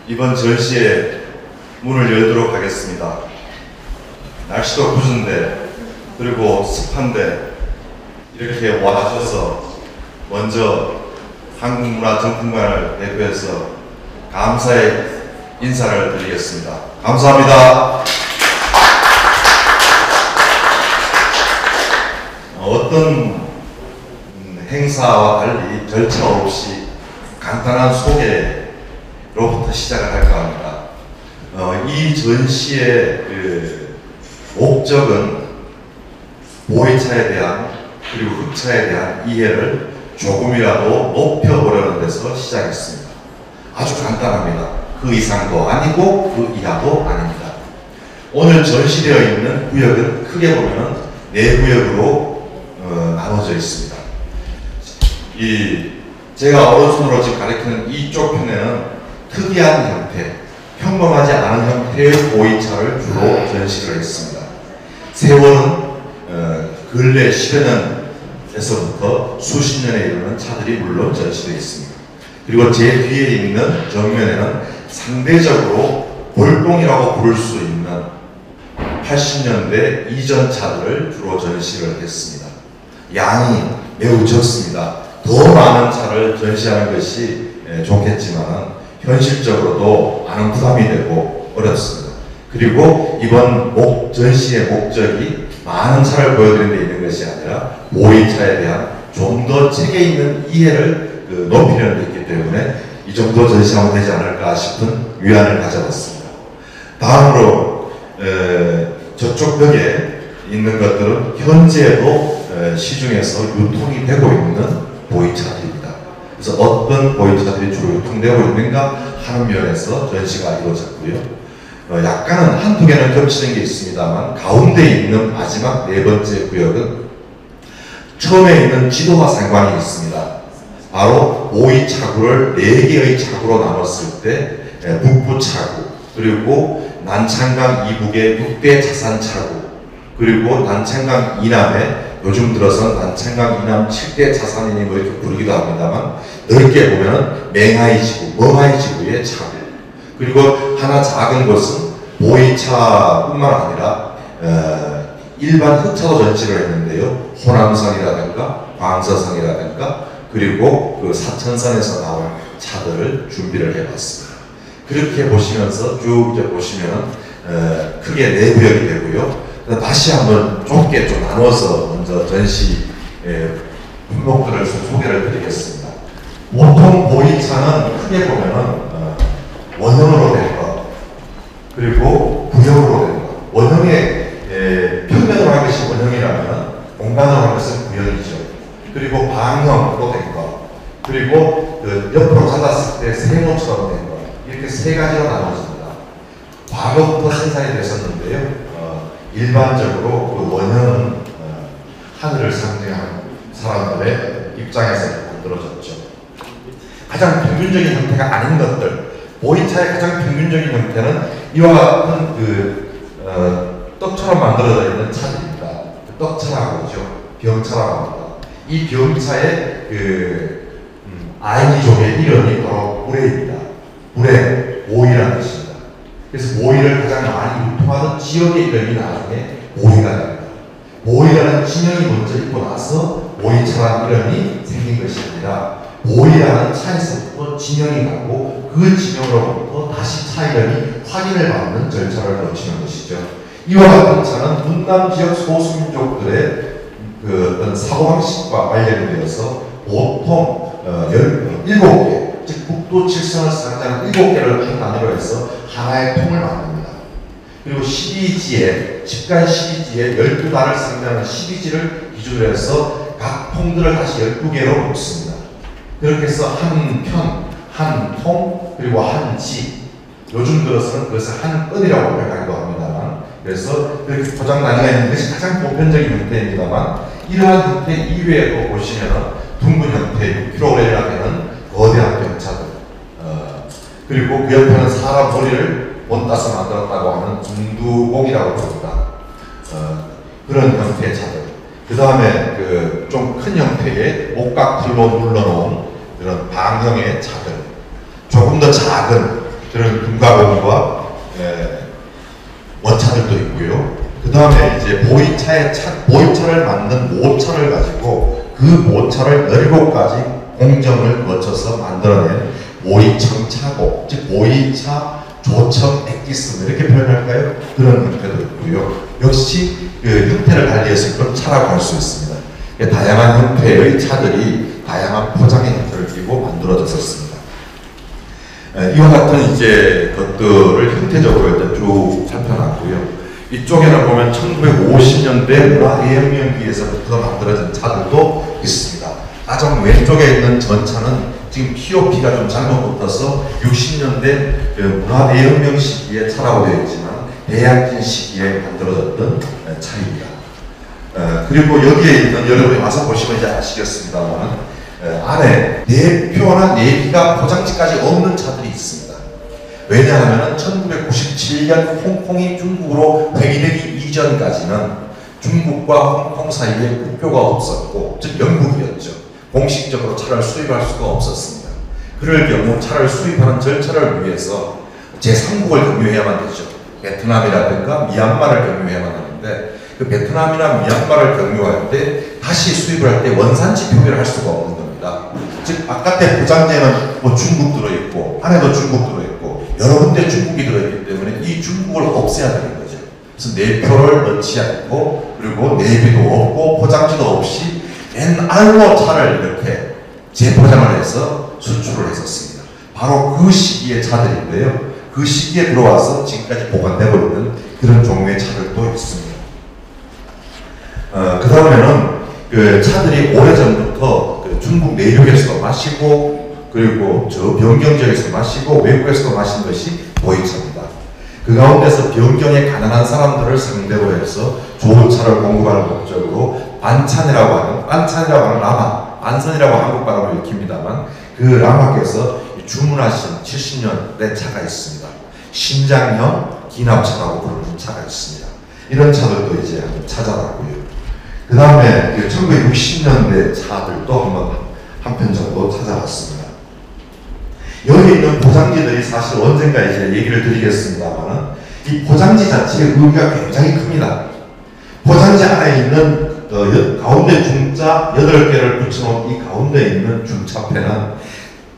이번 전시의 문을 열도록 하겠습니다. 날씨도 궂은데 그리고 습한데 이렇게 와주셔서 먼저 한국문화정품관을 대표해서 감사의 인사를 드리겠습니다. 감사합니다. 어떤 행사와 달리 절차 없이 간단한 소개로부터 시작을 할까 합니다. 이 전시의 목적은 보이차에 대한 그리고 흑차에 대한 이해를 조금이라도 높여보려는 데서 시작했습니다. 아주 간단합니다. 그 이상도 아니고 그 이하도 아닙니다. 오늘 전시되어 있는 구역은 크게 보면 4구역으로 나눠져 있습니다. 제가 오른손으로 지금 가리키는 이쪽 편에는 특이한 형태, 평범하지 않은 형태의 보이차를 주로 전시를 했습니다. 세월은 근래 10여 년에서부터 수십 년에 이르는 차들이 물론 전시되어 있습니다. 그리고 제 뒤에 있는 정면에는 상대적으로 골동이라고 부를 수 있는 80년대 이전 차들을 주로 전시를 했습니다. 양이 매우 적습니다. 더 많은 차를 전시하는 것이 좋겠지만 현실적으로도 많은 부담이 되고 어렵습니다. 그리고 이번 전시의 목적이 많은 차를 보여드리는 데 있는 것이 아니라 보이차에 대한 좀 더 책에 있는 이해를 높이려는 데 있기 때문에 이 정도 전시하면 되지 않을까 싶은 위안을 가져봤습니다. 다음으로 저쪽 벽에 있는 것들은 현재도 시중에서 유통이 되고 있는 보이차들입니다. 그래서 어떤 보이차들이 주로 유통되고 있는가 하는 면에서 전시가 이루어졌고요. 약간은 한두 개는 겹치는 게 있습니다만 가운데 있는 마지막 4번째 구역은 처음에 있는 지도와 상관이 있습니다. 바로 보이차구를 4개의 차구로 나눴을 때 북부 차구, 그리고 난창강 이북의 6대 자산 차구, 그리고 난창강 이남에 요즘 들어서 난창강 이남 7대 자산이니 뭐 이렇게 부르기도 합니다만 넓게 보면 맹하이 지구, 멍하이 지구의 차구, 그리고 하나 작은 곳은 보이차뿐만 아니라 일반 흑차도 전시를 했는데요. 호남선이라든가 광서선이라든가 그리고 그 사천선에서 나온 차들을 준비를 해봤습니다. 그렇게 보시면서 쭉 이제 보시면 크게 4구역이 되고요. 다시 한번 좁게 좀 나눠서 먼저 전시 품목들을 소개를 드리겠습니다. 보통 보이차는 크게 보면은 원형으로 된 것, 그리고 구형으로 된 것. 원형의 평면으로 한 것이 원형이라면 공간으로 한 것은 구형이죠. 그리고 방형으로 된 것, 그리고 옆으로 닫았을 때 세모처럼 된 것. 이렇게 3가지로 나눠집니다. 과거부터 생산이 됐었는데요. 일반적으로 그 원형은 하늘을 상징하는 사람들의 입장에서 만들어졌죠. 가장 평균적인 형태가 아닌 것들, 보이차의 가장 평균적인 형태는 이와 같은 떡처럼 만들어져 있는 차들입니다. 떡차라고 하죠. 병차라고 합니다. 이 병차의 아이족의 이름이 바로 우레입니다. 우레, 오이라는 뜻입니다. 그래서 모이를 가장 많이 유통하는 지역의 이름이 나중에 모이가 됩니다. 모이라는 지명이 먼저 있고 나서 모이차라는 이름이 생긴 것이 아니라 모이라는 차에서부터 지명이 나고 그 지명으로부터 다시 차 이름이 확인을 받는 절차를 거치는 것이죠. 이와 같은 차는 분남 지역 소수민족들의 어떤 사고방식과 관련이 되어서 보통 7개, 즉 국도 7선을 상징하는 7개를 한 단위로 해서 하나의 통을 만듭니다. 그리고 12지에, 집간 12지에 12달을 상징하는 12지를 기준으로 해서 각 통들을 다시 12개로 묶습니다. 그렇게 해서 한 편, 한 통, 그리고 한 지, 요즘 들어서는 그것을 한 건이라고 표현하기도 합니다만, 그래서 이렇게 포장 단위가 있는 것이 가장 보편적인 형태입니다만, 이러한 형태 이외에도 보시면 둥근 형태, 6kg이나 되는 거대한 병차들, 그리고 그 옆에는 사람 머리를 본따서 만들었다고 하는 중두공이라고 부릅니다. 그런 형태의 차들. 그 다음에 좀 큰 형태의 목각틀로 눌러놓은 그런 방형의 차들. 조금 더 작은 그런 금가공과 원차들도 있고요. 그 다음에 이제 보이차를 만든 모차를 가지고 그 모차를 17가지 공정을 거쳐서 만들어낸 보이청차고, 즉 보이차 조청 액기스 이렇게 표현할까요? 그런 형태도 있고요. 역시 그 형태를 달리해서 그런 차라고 할 수 있습니다. 다양한 형태의 차들이 다양한 포장의 형태를 띠고 만들어졌었습니다. 이와 같은 이제 것들을 형태적으로 일단 쭉 살펴놨고요. 이쪽에는 보면 1950년대 문화대혁명기에서부터 만들어진 차들도 있습니다. 가장 왼쪽에 있는 전차는 지금 POP가 좀 잘못 붙어서 60년대 문화대혁명 시기에 차라고 되어 있지만 대양진 시기에 만들어졌던 차입니다. 그리고 여기에 있는, 여러분이 와서 보시면 이제 아시겠습니다만 안에 내표나 내비가 포장지까지 없는 차들이 있습니다. 왜냐하면 1997년 홍콩이 중국으로 획일되기 이전까지는 중국과 홍콩 사이에 국교가 없었고, 즉 영국이었죠. 공식적으로 차를 수입할 수가 없었습니다. 그럴 경우 차를 수입하는 절차를 위해서 제3국을 경유해야만 되죠. 베트남이라든가 미얀마를 경유해야만 하는데, 그 베트남이나 미얀마를 경유할 때 다시 수입을 할 때 원산지 표기를 할 수가 없는 겁니다. 즉 바깥에 포장재는 뭐 중국 들어있고 안에도 중국 들어있고 여러 군데 중국이 들어있기 때문에 이 중국을 없애야 되는 거죠. 그래서 내표를 넣지 않고, 그리고 내비도 없고 포장지도 없이 NR로 차를 이렇게 재포장을 해서 수출을 했었습니다. 바로 그 시기의 차들인데요. 그 시기에 들어와서 지금까지 보관되고 있는 그런 종류의 차들도 있습니다. 그 다음에는 그 차들이 오래전부터 그 중국 내륙에서도 마시고, 그리고 저 변경 지역에서 마시고 외국에서도 마신 것이 보이차입니다. 그 가운데서 변경에 가난한 사람들을 상대로 해서 좋은 차를 공급하는 목적으로 반찬이라고 하는 라마, 반선이라고 한국 발음을 읽힙니다만, 그 라마께서 주문하신 70년대 차가 있습니다. 신장형 기납차라고 부르는 차가 있습니다. 이런 차들도 이제 한번 찾아봤고요. 그 다음에 1960년대 차들도 한 편 정도 찾아봤습니다. 여기 있는 포장지들이 사실 언젠가 이제 얘기를 드리겠습니다만, 이 포장지 자체의 의미가 굉장히 큽니다. 포장지 안에 있는 가운데 중자 8개를 붙여놓은 이 가운데 있는 중차패는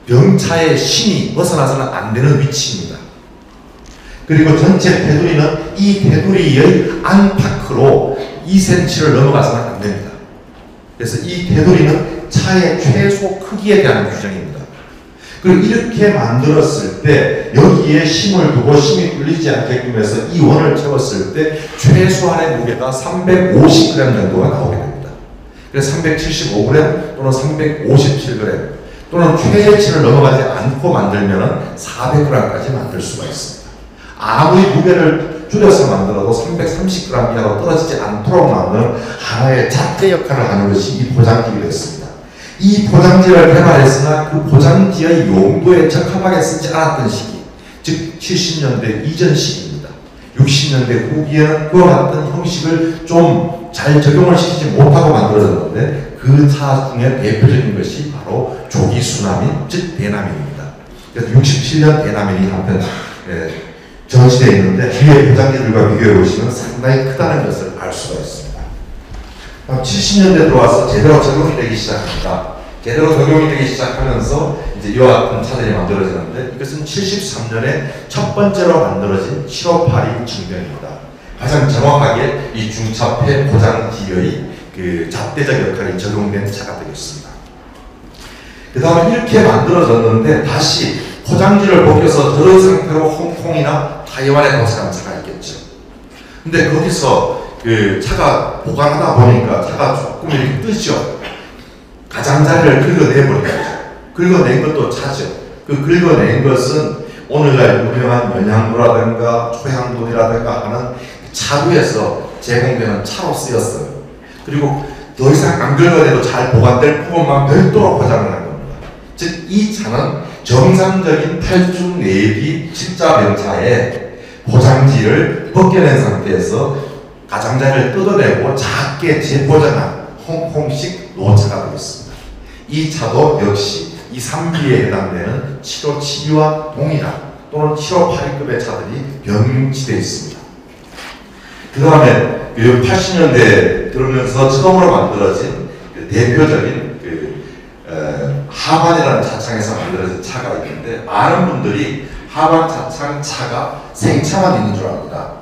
병차의 심이 벗어나서는 안 되는 위치입니다. 그리고 전체 테두리는 이 테두리의 안팎으로 2cm를 넘어가서는 안 됩니다. 그래서 이 테두리는 차의 최소 크기에 대한 규정입니다. 그리고 이렇게 만들었을 때 여기에 심을 두고 심이 뚫리지 않게끔 해서 이 원을 채웠을 때 최소한의 무게가 350g 정도가 나오게 됩니다. 그래서 375g 또는 357g 또는 최대치를 넘어가지 않고 만들면 400g까지 만들 수가 있습니다. 아무리 무게를 줄여서 만들어도 330g 이하로 떨어지지 않도록 만드는 하나의 잣대 역할을 하는 것이 이 포장지가 됐습니다. 이 포장지를 개발했으나 그 포장지의 용도에 적합하게 쓰지 않았던 시기, 즉 70년대 이전 시기입니다. 60년대 후기에는 그와 같은 형식을 좀 잘 적용을 시키지 못하고 만들어졌는데, 그 차 중에 대표적인 것이 바로 조기 수나민, 즉 대나민입니다. 그래서 67년 대나민이 한편 전시되어 있는데, 뒤에 포장지들과 비교해 보시면 상당히 크다는 것을 알 수가 있습니다. 70년대 들어와서 제대로 적용이 되기 시작합니다. 제대로 적용이 되기 시작하면서 이제 이와 같은 차들이 만들어지는데, 이것은 73년에 첫 번째로 만들어진 758이 증명입니다. 가장 정확하게 이 중차패 포장지의 그 잣대적 역할이 적용된 차가 되겠습니다. 그 다음에 이렇게 만들어졌는데 다시 포장지를 벗겨서 들은 상태로 홍콩이나 타이완에 도착한 차가 있겠죠. 근데 거기서 그 차가 보관하다 보니까 차가 조금 이렇게 뜨죠. 가장자리를 긁어내버려야죠. 긁어낸 것도 차죠. 그 긁어낸 것은 오늘날 유명한 연향도라든가 초향돈이라든가 하는 차루에서 제공되는 차로 쓰였어요. 그리고 더 이상 안 긁어내도 잘 보관될 부분만 별도로 포장을 한 겁니다. 즉 이 차는 정상적인 8중 내비 십자병차에 포장지를 벗겨낸 상태에서 가장자리를 뜯어내고 작게 재포장한 홍콩식 노차가 되겠습니다. 이 차도 역시 이 3비에 해당되는 757와 동일한 또는 7호 8위급의 차들이 병치되어 있습니다. 그 다음에 80년대에 들어오면서 처음으로 만들어진 대표적인 하반이라는 차창에서 만들어진 차가 있는데, 많은 분들이 하반 차창 차가 생차만 있는 줄 압니다.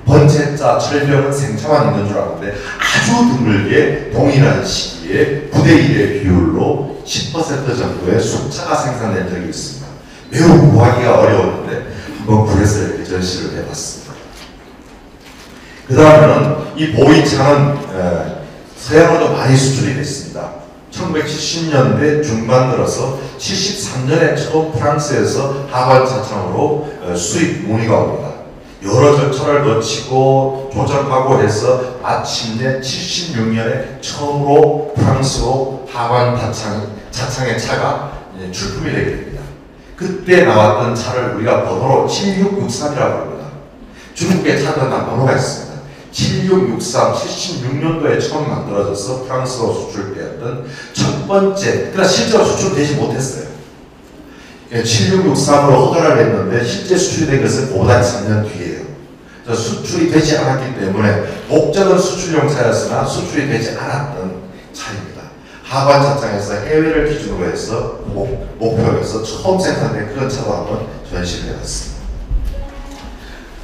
번체자, 철병은 생차만 있는 줄 아는데, 아주 드물게 동일한 시기에 9대1의 비율로 10% 정도의 수차가 생산된 적이 있습니다. 매우 구하기가 어려웠는데 한번 구해서 이렇게 전시를 해봤습니다. 그 다음에는 이 보이차는 서양으로도 많이 수출이 됐습니다. 1970년대 중반 들어서 73년에 처음 프랑스에서 하반 차창으로 수입 문의가 옵니다. 여러 절차를 거치고 조작하고 해서 마침내 76년에 처음으로 프랑스로 하반 차창의 차가 출품이 되게 됩니다. 그때 나왔던 차를 우리가 번호로 7663이라고 합니다. 중국의 차들은 다 번호가 있습니다. 7663, 76년도에 처음 만들어져서 프랑스로 수출되었던 첫 번째, 그러나 실제로 수출되지 못했어요. 7663으로 허가를 했는데 실제 수출이 된 것은 보다 3년 뒤에요. 수출이 되지 않았기 때문에 목적은 수출용 차였으나 수출이 되지 않았던 차입니다. 하반 차창에서 해외를 기준으로 해서 목표에서 처음 생산된 그런 차도 한번 전시를 해봤습니다.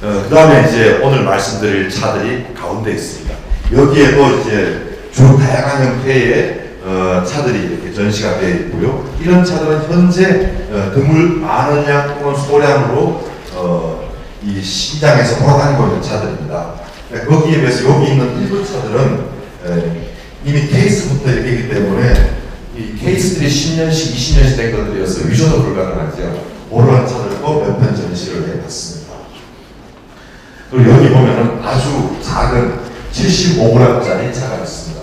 그 다음에 이제 오늘 말씀드릴 차들이 가운데 있습니다. 여기에도 이제 주 다양한 형태의 차들이 이렇게 전시가 되어 있고요. 이런 차들은 현재 드물 많은 양 또는 소량으로 이 시장에서 돌아다니고 있는 차들입니다. 거기에 비해서 여기 있는 일부 차들은 이미 케이스부터 이렇게 있기 때문에 이 케이스들이 10년씩 20년씩 된 것들이어서 위조도 불가능하죠. 그런 차들도 몇 편 전시를 해봤습니다. 그리고 여기 보면은 아주 작은 75g짜리 차가 있습니다.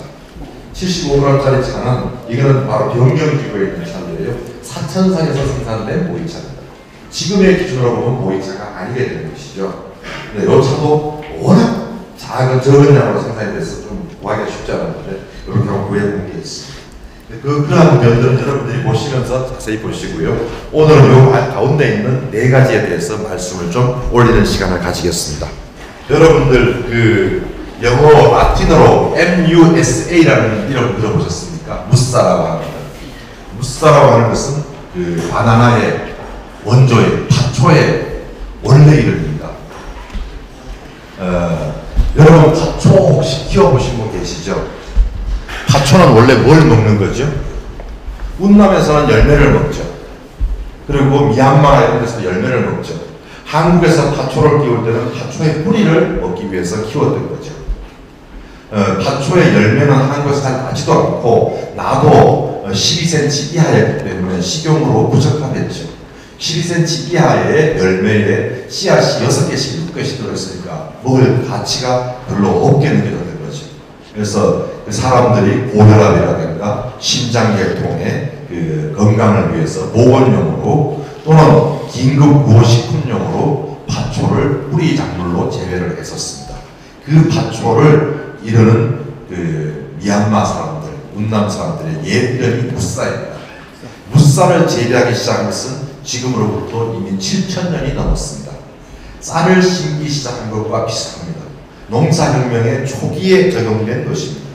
75g짜리 차는 이거는 바로 병경기구에 있는 차인데요. 사천상에서 생산된 보이차입니다. 지금의 기준으로 보면 보이차가 아니게 되는 것이죠. 근데 이 차도 워낙 작은 적은 양으로 생산이 돼서 좀 구하기가 쉽지 않았는데 이렇게 한번 구해본 게 있습니다. 그러한 면들은 여러분들이 보시면서 자세히 보시고요. 오늘은 이 가운데 있는 네 가지에 대해서 말씀을 좀 올리는 시간을 가지겠습니다. 여러분들 그 영어 라틴어로 MUSA라는 이름 들어보셨습니까? 무사라고 합니다. 무사라고 하는 것은 그 바나나의 원조의 파초의 원래 이름입니다. 여러분 파초 혹시 키워보신 분 계시죠? 파초는 원래 뭘 먹는 거죠? 운남에서는 열매를 먹죠. 그리고 미얀마 이런 데서 열매를 먹죠. 한국에서 파초를 키울 때는 파초의 뿌리를 먹기 위해서 키웠던 거죠. 파초의 열매는 한국에서 잘 나지도 않고 나도 12cm 이하였기 때문에 식용으로 부적합했죠. 12cm 이하의 열매에 씨앗이 6개씩 6개씩 들어있으니까 먹을 가치가 별로 없게 느껴졌던 거죠. 그래서 그 사람들이 고혈압이라든가 심장계통의 그 건강을 위해서 보건용으로 또는 긴급 구호식품용으로 파초를 뿌리 작물로 재배를 했었습니다. 그 파초를 이르는 그 미얀마 사람들, 운남 사람들의 옛 이름이 무사입니다. 무사를 재배하기 시작한 것은 지금으로부터 이미 7,000년이 넘었습니다. 쌀을 심기 시작한 것과 비슷합니다. 농사혁명의 초기에 적용된 것입니다.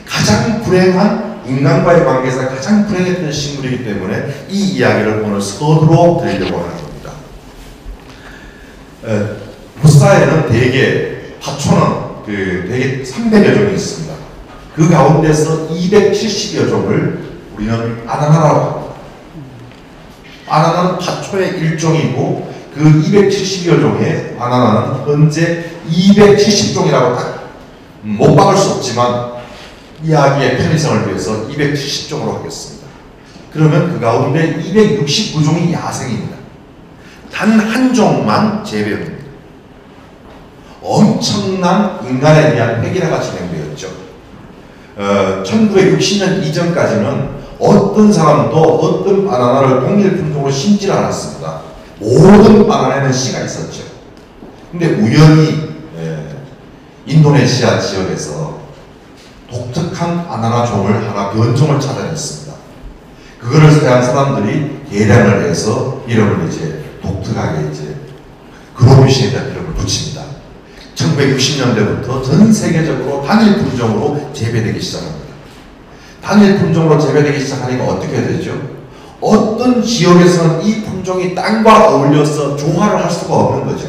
가장 불행한 인간과의 관계에서 가장 불행했던 식물이기 때문에 이 이야기를 오늘 서두로 드리려고 하는 겁니다. 무사에는 대개 파초는 대개 300여 종이 있습니다. 그 가운데서 270여 종을 우리는 바나나라고 합니다. 바나나는 파초의 일종이고 그 270여 종의 바나나는 현재 270종이라고 딱 못 박을 수 없지만 이야기의 편의성을 위해서 270종으로 하겠습니다. 그러면 그 가운데 269종이 야생입니다. 단 한 종만 재배합니다. 엄청난 인간에 대한 획일화가 진행되었죠. 1960년 이전까지는 어떤 사람도 어떤 바나나를 동일 품종으로 심지 않았습니다. 모든 바나나에는 씨가 있었죠. 근데 우연히 인도네시아 지역에서 독특한 바나나 종을 하나 변종을 찾아냈습니다. 그거를 서양 사람들이 계량을 해서 이름을 이제 독특하게 이제 그로미신에 대한 이름을 붙입니다. 1960년대부터 전 세계적으로 단일 품종으로 재배되기 시작합니다. 단일 품종으로 재배되기 시작하니까 어떻게 되죠? 어떤 지역에서는 이 품종이 땅과 어울려서 조화를 할 수가 없는 거죠.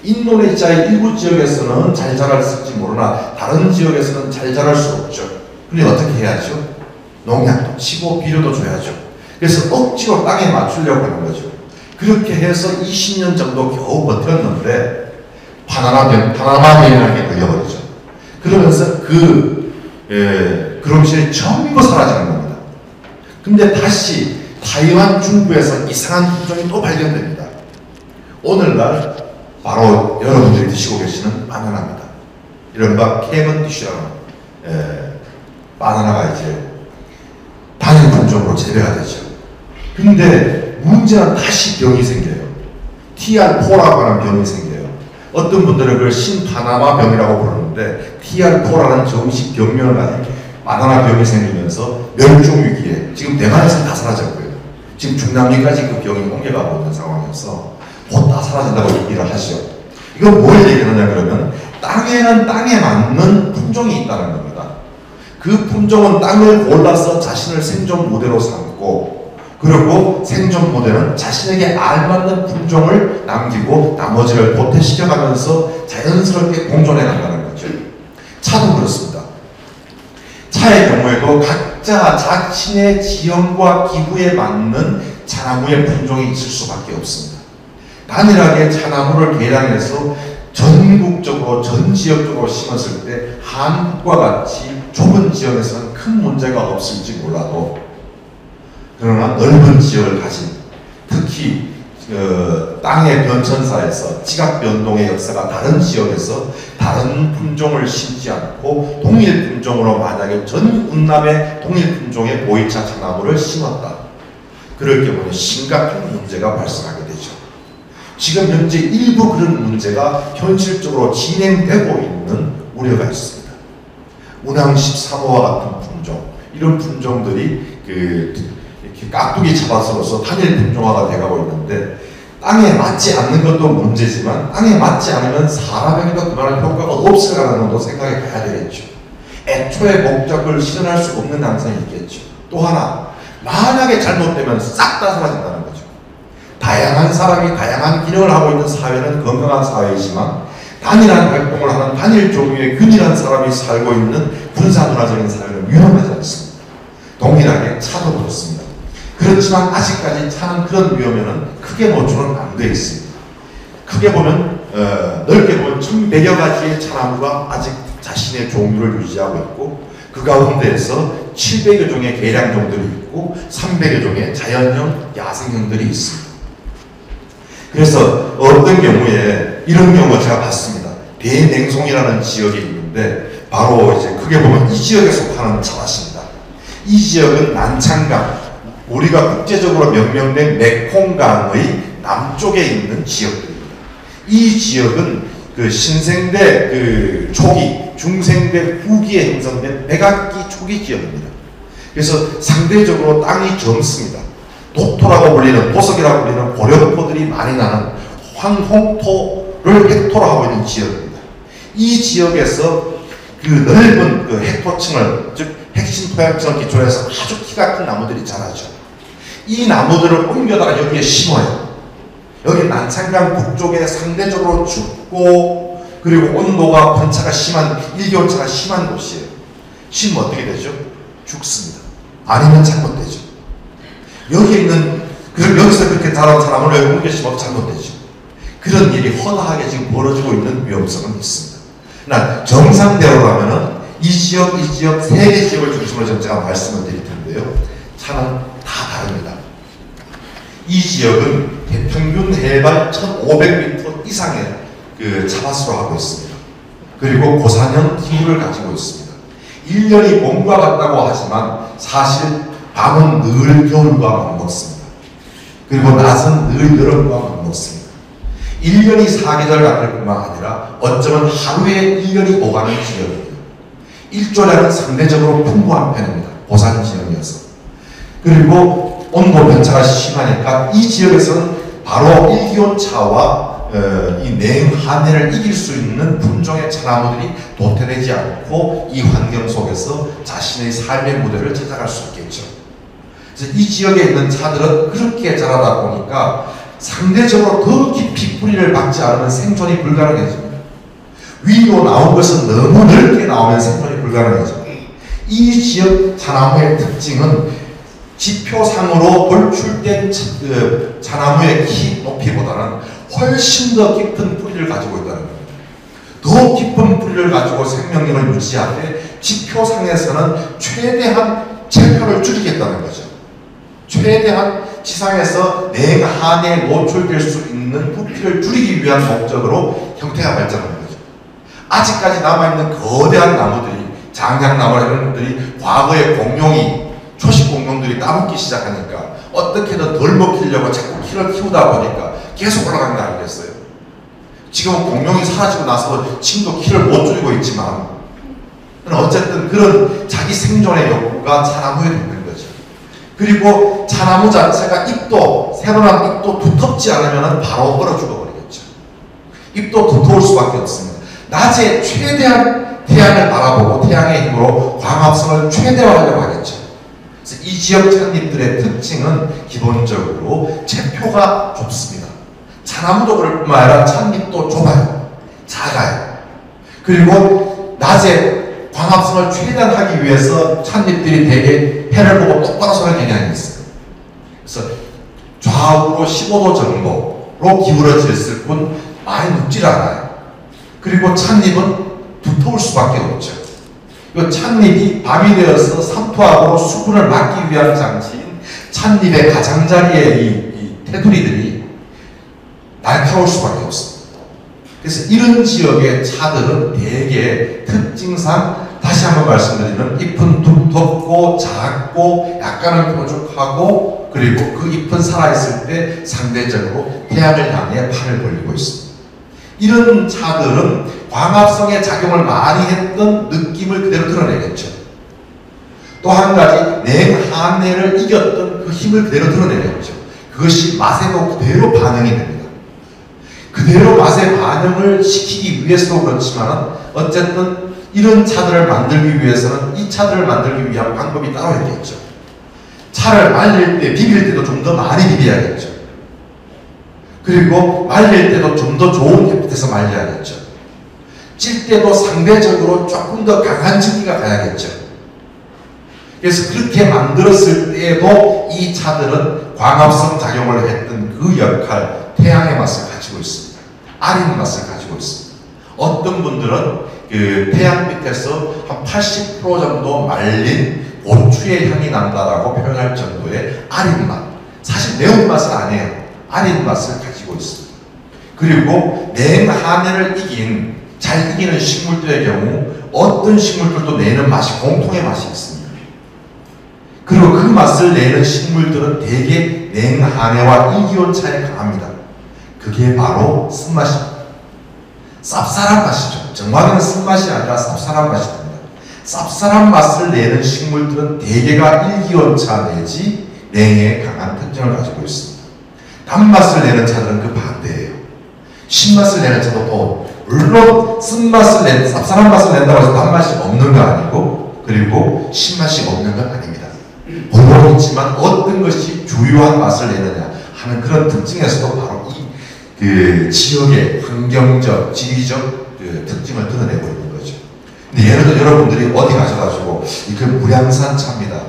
인도네시아의 일부 지역에서는 잘 자랄지 모르나 다른 지역에서는 잘 자랄 수 없죠. 그런데 어떻게 해야죠? 농약도 치고 비료도 줘야죠. 그래서 억지로 땅에 맞추려고 하는 거죠. 그렇게 해서 20년 정도 겨우 버텼는데 파나마병이라는 게 걸려버리죠. 그러면서 그로미신이 전부 사라지는 겁니다. 근데 다시 타이완 중부에서 이상한 품종이 또 발견됩니다. 오늘날 바로 여러분들이 드시고 계시는 바나나입니다. 이른바 캐번디쉬라는 바나나가 이제 단일 품종으로 재배가 되죠. 근데 문제는 다시 병이 생겨요. TR4라고 하는 병이 생겨요. 어떤 분들은 그걸 신파나마 병이라고 부르는데 TR4라는 정식 병명을 가진 바나나 병이 생기면서 멸종위기에 지금 대만에서는 다 사라졌고요. 지금 중남미까지 그 병이 옮겨가고 있는 상황이어서 곧 다 사라진다고 얘기를 하죠. 이건 뭘 얘기하느냐 그러면 땅에는 땅에 맞는 품종이 있다는 겁니다. 그 품종은 땅을 골라서 자신을 생존 모델로 삼고 그리고 생존 모델은 자신에게 알맞는 품종을 남기고 나머지를 도태시켜가면서 자연스럽게 공존해 간다는 거죠. 차도 그렇습니다. 차의 경우에도 각자 자신의 지형과 기후에 맞는 차나무의 품종이 있을 수밖에 없습니다. 단일하게 차나무를 개량해서 전국적으로 전 지역적으로 심었을 때 한국과 같이 좁은 지역에서는 큰 문제가 없을지 몰라도 그러나 넓은 지역을 가진 특히 땅의 변천사에서 지각 변동의 역사가 다른 지역에서 다른 품종을 심지 않고 동일 품종으로 만약에 전 운남의 동일 품종의 보이차 차나무를 심었다. 그럴 경우는 심각한 문제가 발생하게 되죠. 지금 현재 일부 그런 문제가 현실적으로 진행되고 있는 우려가 있습니다. 운항 13호와 같은 품종, 이런 품종들이 이렇게 깍두기 잡아서로서 단일 품종화가 돼가고 있는데 땅에 맞지 않는 것도 문제지만 땅에 맞지 않으면 사람에게도 그만한 효과가 없을 가능성도 생각해 봐야 되겠죠. 애초에 목적을 실현할 수 없는 양상이 있겠죠. 또 하나, 만약에 잘못되면 싹 다 사라진다는 거죠. 다양한 사람이 다양한 기능을 하고 있는 사회는 건강한 사회이지만 단일한 활동을 하는 단일 종류의 균일한 사람이 살고 있는 군사문화적인 사회는 위험하지 않습니다. 동일하게 차도 그렇습니다. 그렇지만 아직까지 차는 그런 위험에는 크게 노출은 안 되어 있습니다. 크게 보면 넓게 보면 1100여 가지의 차나무가 아직 자신의 종류를 유지하고 있고 그 가운데에서 700여 종의 개량종들이 있고 300여 종의 자연형 야생형들이 있습니다. 그래서 어떤 경우에 이런 경우 제가 봤습니다. 대냉송이라는 지역이 있는데 바로 이제 크게 보면 이 지역에 속하는 차밭입니다. 이 지역은 난창강, 우리가 국제적으로 명명된 메콩강의 남쪽에 있는 지역들입니다. 이 지역은 그 신생대 초기, 중생대 후기에 형성된 백악기 초기 지역입니다. 그래서 상대적으로 땅이 젊습니다. 독토라고 불리는, 보석이라고 불리는 고령포들이 많이 나는 황홍토를 획토로 하고 있는 지역입니다. 이 지역에서 그 넓은 그 해토층을, 즉 핵심 토양층을 기초로 해서 아주 키가 큰 나무들이 자라죠. 이 나무들을 옮겨다가 여기에 심어요. 여기 난창강 북쪽에 상대적으로 춥고 그리고 온도가 편차가 심한, 일교차가 심한 곳이에요. 심으면 어떻게 되죠? 죽습니다. 아니면 잘못되죠. 여기 있는, 그럼 여기서 그렇게 자란 사람을 왜 옮겨 심어도 잘못되죠. 그런 일이 허다하게 지금 벌어지고 있는 위험성은 있습니다. 난 정상대로라면은 이 지역 세 개 지역을 중심으로 좀 제가 말씀을 드릴 텐데요. 차는 다 다릅니다. 이 지역은 평균 해발 1500m 이상의 그 차밭으로 하고 있습니다. 그리고 고산형 기후를 가지고 있습니다. 1년이 봄과 같다고 하지만 사실 밤은 늘 겨울과 맞먹습니다. 그리고 낮은 늘 여름과 맞먹습니다. 1년이 사계절 같을 뿐만 아니라 어쩌면 하루에 1년이 오가는 지역입니다. 일조량은 상대적으로 풍부한 편입니다. 고산 지역이어서. 그리고 온도 편차가 심하니까 이 지역에서는 바로 일기온차와 이 냉한해를 이길 수 있는 품종의 차나무들이 도태되지 않고 이 환경 속에서 자신의 삶의 무대를 찾아갈 수 있겠죠. 그래서 이 지역에 있는 차들은 그렇게 자라다 보니까 상대적으로 더 깊이 뿌리를 박지 않으면 생존이 불가능해집니다. 위로 나온 것은 너무 넓게 나오면 생존이 불가능해집니다. 이 지역 차나무의 특징은 지표상으로 돌출된 차나무의 키 높이보다는 훨씬 더 깊은 뿌리를 가지고 있다는 겁니다. 더 깊은 뿌리를 가지고 생명력을 유지하되 지표상에서는 최대한 체표를 줄이겠다는 거죠. 최대한 지상에서 냉한에 노출될 수 있는 부피를 줄이기 위한 목적으로 형태가 발전하는 거죠. 아직까지 남아있는 거대한 나무들이, 장작나무나 이런 것들이 과거의 공룡이, 초식 공룡들이 따먹기 시작하니까 어떻게든 덜 먹히려고 자꾸 키를 키우다 보니까 계속 올라간 거 아니겠어요? 지금은 공룡이 사라지고 나서 지금도 키를 못 줄이고 있지만 어쨌든 그런 자기 생존의 욕구가 차나무에 있는 거죠. 그리고 차나무 자체가 잎도, 새로난 잎도 두텁지 않으면 바로 얼어 죽어버리겠죠. 잎도 두터울 수밖에 없습니다. 낮에 최대한 태양을 바라보고 태양의 힘으로 광합성을 최대화하려고 하겠죠. 그래서 이 지역 찻잎들의 특징은 기본적으로 체표가 좁습니다. 차나무도 그럴 뿐만 아니라 찻잎도 좁아요. 작아요. 그리고 낮에 광합성을 최대한 하기 위해서 찻잎들이 대개 해를 보고 똑바로 서는 경향이 있어요. 그래서 좌우로 15도 정도로 기울어졌을 뿐 많이 눕질 않아요. 그리고 찻잎은 두터울 수밖에 없죠. 이 찻잎이 밤이 되어서 삼투압으로 수분을 막기 위한 장치인 찻잎의 가장자리에 이 테두리들이 날카로울 수밖에 없습니다. 그래서 이런 지역의 차들은 대개 특징상 다시 한번 말씀드리면 잎은 두텁고 작고 약간은 뾰족하고 그리고 그 잎은 살아있을 때 상대적으로 태양을 향해 팔을 벌리고 있습니다. 이런 차들은 광합성의 작용을 많이 했던 느낌을 그대로 드러내겠죠. 또 한 가지 냉한해를 이겼던 그 힘을 그대로 드러내겠죠. 그것이 맛에도 그대로 반영이 됩니다. 그대로 맛의 반영을 시키기 위해서도 그렇지만 어쨌든 이런 차들을 만들기 위해서는 이 차들을 만들기 위한 방법이 따로 있겠죠. 차를 말릴 때, 비빌 때도 좀 더 많이 비벼야겠죠. 그리고 말릴 때도 좀 더 좋은 햇빛에서 말려야겠죠. 찔 때도 상대적으로 조금 더 강한 찌기가 가야겠죠. 그래서 그렇게 만들었을 때에도 이 차들은 광합성 작용을 했던 그 역할, 태양의 맛을 가지고 있습니다. 아린 맛을 가지고 있습니다. 어떤 분들은 그 태양 밑에서 한 80% 정도 말린 고추의 향이 난다라고 표현할 정도의 아린 맛. 사실 매운맛은 아니에요. 아린 맛을 가지고 있습니다. 그리고 냉한해를 잘 이기는 식물들의 경우 어떤 식물들도 내는 맛이, 공통의 맛이 있습니다. 그리고 그 맛을 내는 식물들은 대개 냉한해와 일기온차에 강합니다. 그게 바로 쓴맛입니다. 쌉쌀한 맛이죠. 정말은 쓴맛이 아니라 쌉쌀한 맛이 됩니다. 쌉쌀한 맛을 내는 식물들은 대개가 일기온차 내지 냉에 강한 특징을 가지고 있습니다. 단맛을 내는 차들은 그 반대예요. 신맛을 내는 차도 또 물론 쓴맛을 쌉쌀한 맛을 낸다고 해서 단맛이 없는 거 아니고 그리고 신맛이 없는 건 아닙니다. 물론 있지만 어떤 것이 주요한 맛을 내느냐 하는 그런 특징에서도 바로 그 지역의 환경적, 지리적 그 특징을 드러내고 있는 거죠. 근데 예를 들어 여러분들이 어디 가셔가지고 그 무량산 차입니다.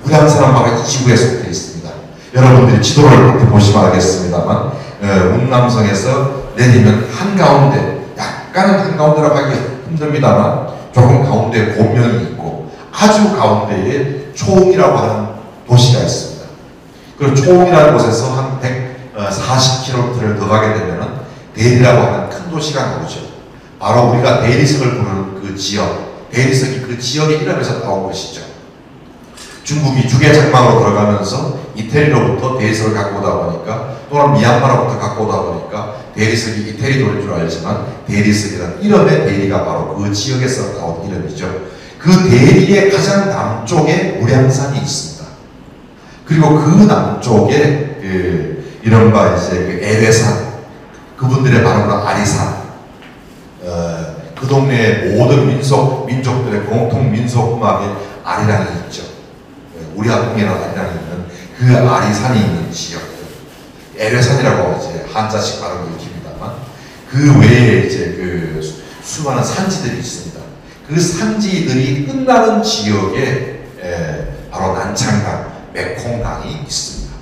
무량산은 바로 이 지구에 속해 있습니다. 여러분들이 지도를 이렇게 보시면 알겠습니다만 운남성에서 내리면 한가운데, 약간은 한가운데라고 하기 힘듭니다만 조금 가운데에 고명이 있고 아주 가운데에 초웅이라고 하는 도시가 있습니다. 그 초웅이라는 곳에서 한 140km를 더 가게 되면 대리라고 하는 큰 도시가 나오죠. 바로 우리가 대리석을 부르는 그 지역, 대리석이 그 지역의 이름에서 나온 것이죠. 중국이 주계장막으로 들어가면서 이태리로부터 대리석을 갖고 오다 보니까 또는 미얀마로부터 갖고 오다 보니까 대리석이 이태리 돌인 줄 알지만 대리석이라는 이름의 대리가 바로 그 지역에서 나온 이름이죠. 그 대리의 가장 남쪽에 무량산이 있습니다. 그리고 그 남쪽에 이른바 이제 그 에레산, 그분들의 발음은 아리산, 그 동네의 모든 민족들의 공통 민속 음악에 아리랑이 있죠. 우리 아동이라는 아리랑이 있는 그 아리산이 있는 지역들, 에레산이라고 이제 한자식 발음을 익힙니다만, 그 외에 이제 그 수많은 산지들이 있습니다. 그 산지들이 끝나는 지역에 바로 난창강, 메콩강이 있습니다.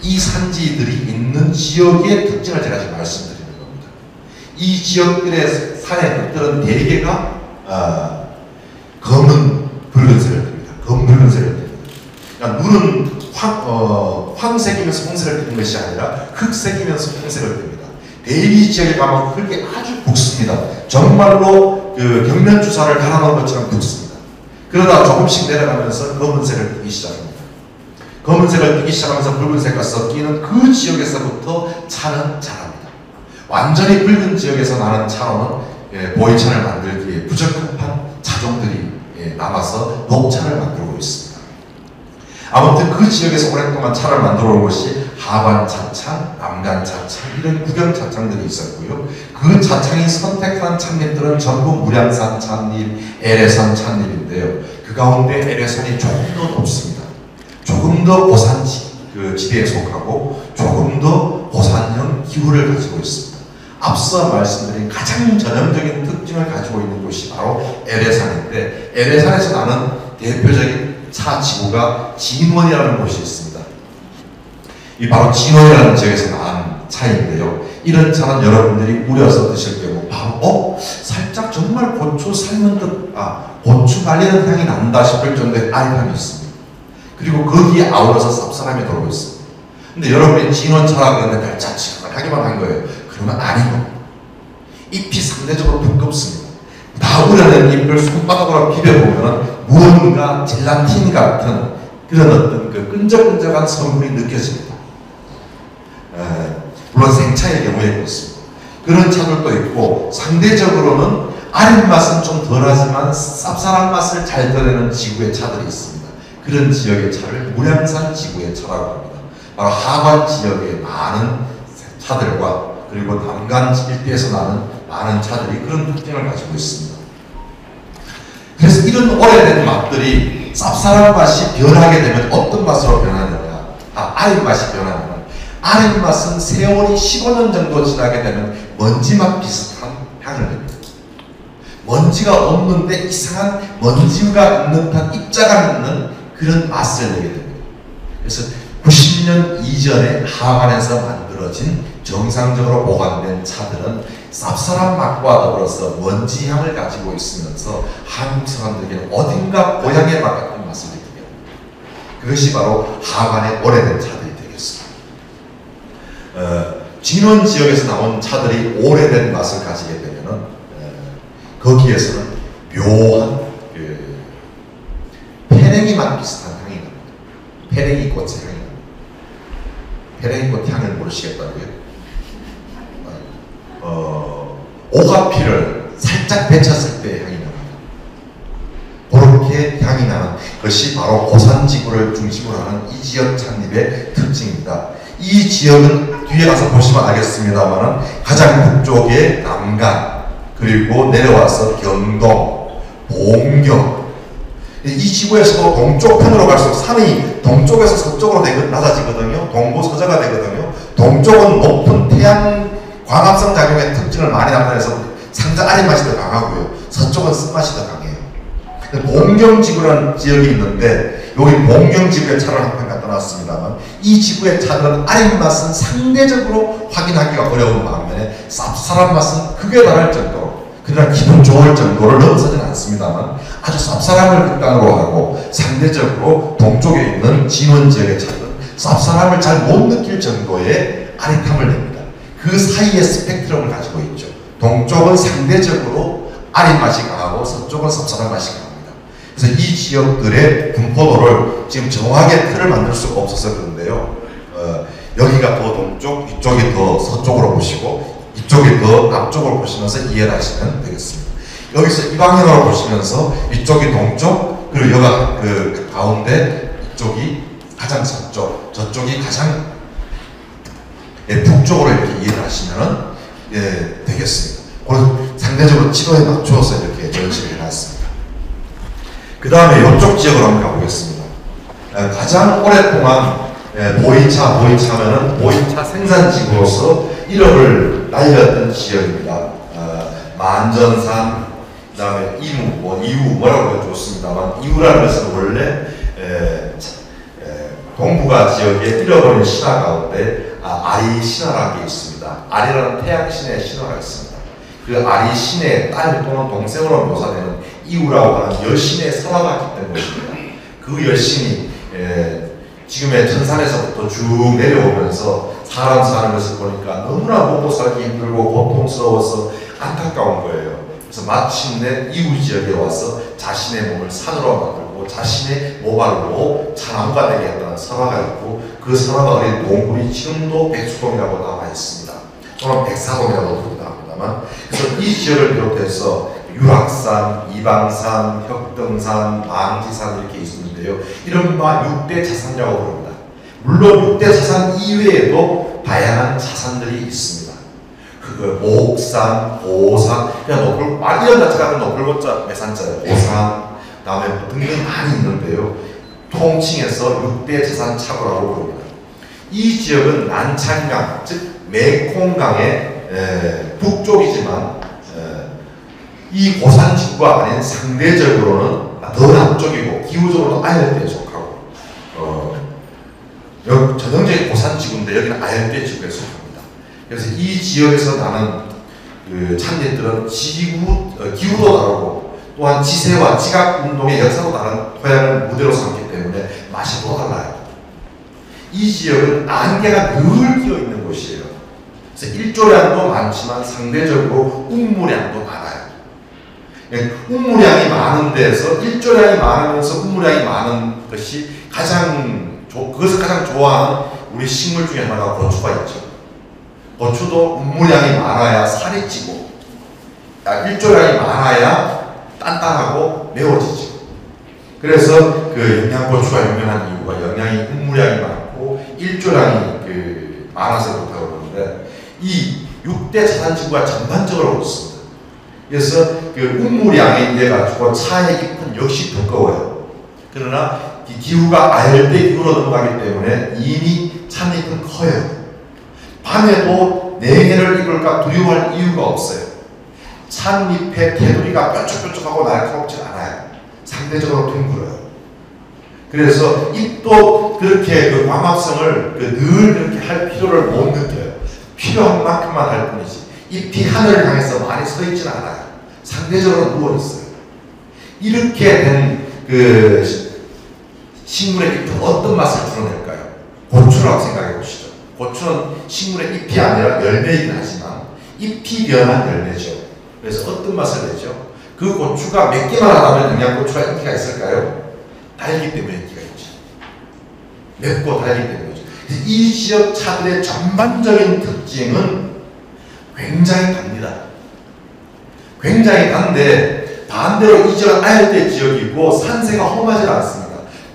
이 산지들이 있는 지역의 특징을 제가 지금 말씀드리는 겁니다. 이 지역들의 산의 끝들은 대개가 검은 붉은색을 띱니다. 검붉은색을 띱니다. 그러니까 눈은 황색이면서 홍색을 띠는 것이 아니라 흑색이면서 홍색을 띱니다. 대리 지역에 가면 흙이 아주 굵습니다. 정말로 그 경면 주사를 갈아놓은 것처럼 굵습니다. 그러다 조금씩 내려가면서 검은색을 띠기 시작합니다. 검은색을 띠기 시작하면서 붉은색과 섞이는 그 지역에서부터 차는 자랍니다. 완전히 붉은 지역에서 나는 차로는 보이차를 만들기에 부적합한 차종들이 남아서 녹차를 만들고 있습니다. 아무튼 그 지역에서 오랫동안 차를 만들어 온 것이 하반 차창, 남간 차창, 이런 구경 차창들이 있었고요. 그 차창이 선택한 찻잎들은 전부 무량산 찻잎, 에레산 찻잎인데요. 그 가운데 에레산이 조금 더 높습니다. 조금 더 고산 지대에 속하고 조금 더 고산형 기후를 가지고 있습니다. 앞서 말씀드린 가장 전형적인 특징을 가지고 있는 곳이 바로 에레산인데, 에레산에서 나는 대표적인 차 지구가 진원이라는 곳이 있습니다. 이 바로 진원이라는 지역에서 난 차인데요. 이런 차는 여러분들이 우려서 드실 경우 바로 살짝 정말 고추 삶은 듯, 고추 말리는 향이 난다 싶을 정도의 알향이 있습니다. 그리고 거기에 아우러서 쌉쌀함이 돌고 있습니다. 근데 여러분이 진원차라 그러는데 달짝지근하기만 한 거예요. 그러면 아니고 잎이 상대적으로 두껍습니다. 다 우려낸 잎을 손바닥으로 비벼보면 무언가 젤라틴 같은 그런 어떤 그 끈적끈적한 성분이 느껴집니다. 물론 생차의 경우에 그렇습니다. 그런 차들도 있고, 상대적으로는 아린 맛은 좀 덜하지만 쌉쌀한 맛을 잘 드러내는 지구의 차들이 있습니다. 그런 지역의 차를 무량산 지구의 차라고 합니다. 바로 하반 지역의 많은 차들과 그리고 남간 일대에서 나는 많은 차들이 그런 특징을 가지고 있습니다. 그래서 이런 오래된 맛들이 쌉쌀한 맛이 변하게 되면 어떤 맛으로 변하느냐, 아린 맛이 변하느냐. 아린 맛은 세월이 15년 정도 지나게 되면 먼지맛 비슷한 향을 냅니다. 먼지가 없는데 이상한 먼지가 있는 듯한 입자가 있는 그런 맛을 내게 됩니다. 그래서 90년 이전에 하반에서 만들어진 정상적으로 보관된 차들은 쌉쌀한 맛과 더불어서 먼지 향을 가지고 있으면서 한국 사람들에게는 어딘가 고향의 맛 같은 맛을 느끼게 합니다. 그것이 바로 하반의 오래된 차들이 되겠습니다. 진원 지역에서 나온 차들이 오래된 맛을 가지게 되면은 거기에서는 묘한 페랭이 맛 비슷한 향이 납니다. 페랭이 꽃의 향이 납니다. 페랭이 꽃 향을 모르시겠다고요? 오가피를 살짝 데쳤을 때 향이 납니다. 그렇게 향이 나는 것이 바로 고산지구를 중심으로 하는 이 지역 찻잎의 특징입니다. 이 지역은 뒤에 가서 보시면 알겠습니다만 가장 북쪽에 남간, 그리고 내려와서 경동, 봉경, 이 지구에서도 동쪽 편으로 갈수록 산이 동쪽에서 서쪽으로 낮아지거든요. 동부서저가 되거든요. 동쪽은 높은 태양 광합성 작용의 특징을 많이 나타내서 상자 아린 맛이 더 강하고요. 서쪽은 쓴맛이 더 강해요. 봉경지구라는 지역이 있는데 여기 봉경지구의 차를 한 편 갖다 놨습니다만 이 지구의 차들은 아린 맛은 상대적으로 확인하기가 어려운 반면에 쌉쌀한 맛은 극에 달할 정도로, 그러나 기분 좋을 정도를 넘어서지는 않습니다만 아주 쌉쌀함을 극단으로 하고, 상대적으로 동쪽에 있는 진원 지역의 차들은 쌉쌀함을 잘 못 느낄 정도의 아릿함을 냅니다. 그 사이의 스펙트럼을 가지고 있죠. 동쪽은 상대적으로 아린 맛이 강하고 서쪽은 쌉쌀한 맛이 강합니다. 그래서 이 지역들의 분포도를 지금 정확하게 틀을 만들 수가 없어서 그런데요. 여기가 더 동쪽, 이쪽이 더 서쪽으로 보시고 이쪽이 더 남쪽으로 보시면서 이해를 하시면 되겠습니다. 여기서 이 방향으로 보시면서 이쪽이 동쪽, 그리고 여기가 그 가운데 이쪽이 가장 서쪽, 저쪽이 가장 북쪽으로 이렇게 이해를 하시면은 되겠습니다. 오늘 상대적으로 지도에 맞추어서 이렇게 전시를 해놨습니다. 그 다음에 이쪽 지역으로 한번 가보겠습니다. 가장 오랫동안 보이차면은 보이차 생산지구로서 이름을 날렸던 지역입니다. 만전산, 그 다음에 이우 뭐라고 해도 좋습니다만, 이우라는 것은 원래 동북아 지역에 잃어버린 신화 가운데 아리 신화라는 게 있습니다. 아리라는 태양신의 신화가 있습니다. 그 아리 신의 딸 또는 동생으로 묘사되는 이우라고 하는 여신의 설화가 있던 것입니다. 그 여신이 지금의 전산에서부터 쭉 내려오면서 사람 사는 것을 보니까 너무나 먹고 살기 힘들고 고통스러워서 안타까운 거예요. 그래서 마침내 이우 지역에 와서 자신의 몸을 산으로 만들고 자신의 모발로 차나무가 되게 했다는 설화가 있고, 그 설화가 어린 동굴이 지금도 백수동이라고 나와 있습니다. 또는 백사동이라고 부르기도 합니다만, 그래서 이 지역을 비롯해서 유락산, 이방산, 혁등산, 망지산 이렇게 있는데요. 이른바 6대 자산이라고 부릅니다. 물론 6대 자산 이외에도 다양한 자산들이 있습니다. 목산, 고산, 그냥 이런 자체가 노플고자 매산자예요. 고산, 다음에 등등 많이 있는데요. 통칭해서 6대 자산 차고라고 부릅니다. 이 지역은 난창강, 즉 메콩강의 북쪽이지만 이 고산지구가 아닌 상대적으로는 더 남쪽이고 기후적으로도 아열대에 속하고 전형적인 고산지구인데 여기는 아열대 지구에 속합니다. 그래서 이 지역에서 나는产业들은 기후도 다르고 또한 지세와 지각 운동의 역사도 다른 토양을 무대로 삼기 때문에 맛이 또 달라요. 이 지역은 안개가 늘 끼어 있는 곳이에요. 그래서 일조량도 많지만 상대적으로 운무량도 많아요. 운무량이 많은 데서 일조량이 많으면서 운무량이 많은 것이 그것을 가장 좋아하는 우리 식물 중에 하나가 고추가 있죠. 고추도 운무량이 많아야 살이 찌고, 일조량이 많아야 단단하고 매워지죠. 그래서 그 영양고추가 유명한 이유가 영양이 운무량이 많고 일조량이 많아서 그렇다고 그러는데, 이 6대 자산지구가 전반적으로 그렇습니다. 그래서 그 운무량에 의해 가지고 차의 잎은 역시 두꺼워요. 그러나 기후가 아열대 기후로 넘어가기 때문에 이미 찻잎은 커요. 밤에도 냉해를 입을까 두려워할 이유가 없어요. 찻잎의 테두리가 뾰족뾰족하고 날카롭지 않아요. 상대적으로 둥글어요. 그래서 잎도 그렇게 광합성을 늘 그렇게 할 필요를 못 느껴요. 필요한 만큼만 할 뿐이지 잎이 하늘을 향해서 많이 서 있지는 않아요. 상대적으로 누워 있어요. 이렇게 된 식물의 잎은 어떤 맛을 드러낼까요? 고추라고 생각해 보시죠. 고추는 식물의 잎이 아니라 열매이긴 하지만 잎이 변한 열매죠. 그래서 어떤 맛을 내죠? 그 고추가 몇 개만 하다면 영양고추가 인기가 있을까요? 달기 때문에 인기가 있죠. 맵고 달기 때문이죠. 이 지역 차들의 전반적인 특징은 굉장히 답니다. 굉장히 단데 반대로 이 지역은 아열대 지역이고 산세가 험하지 않습니다.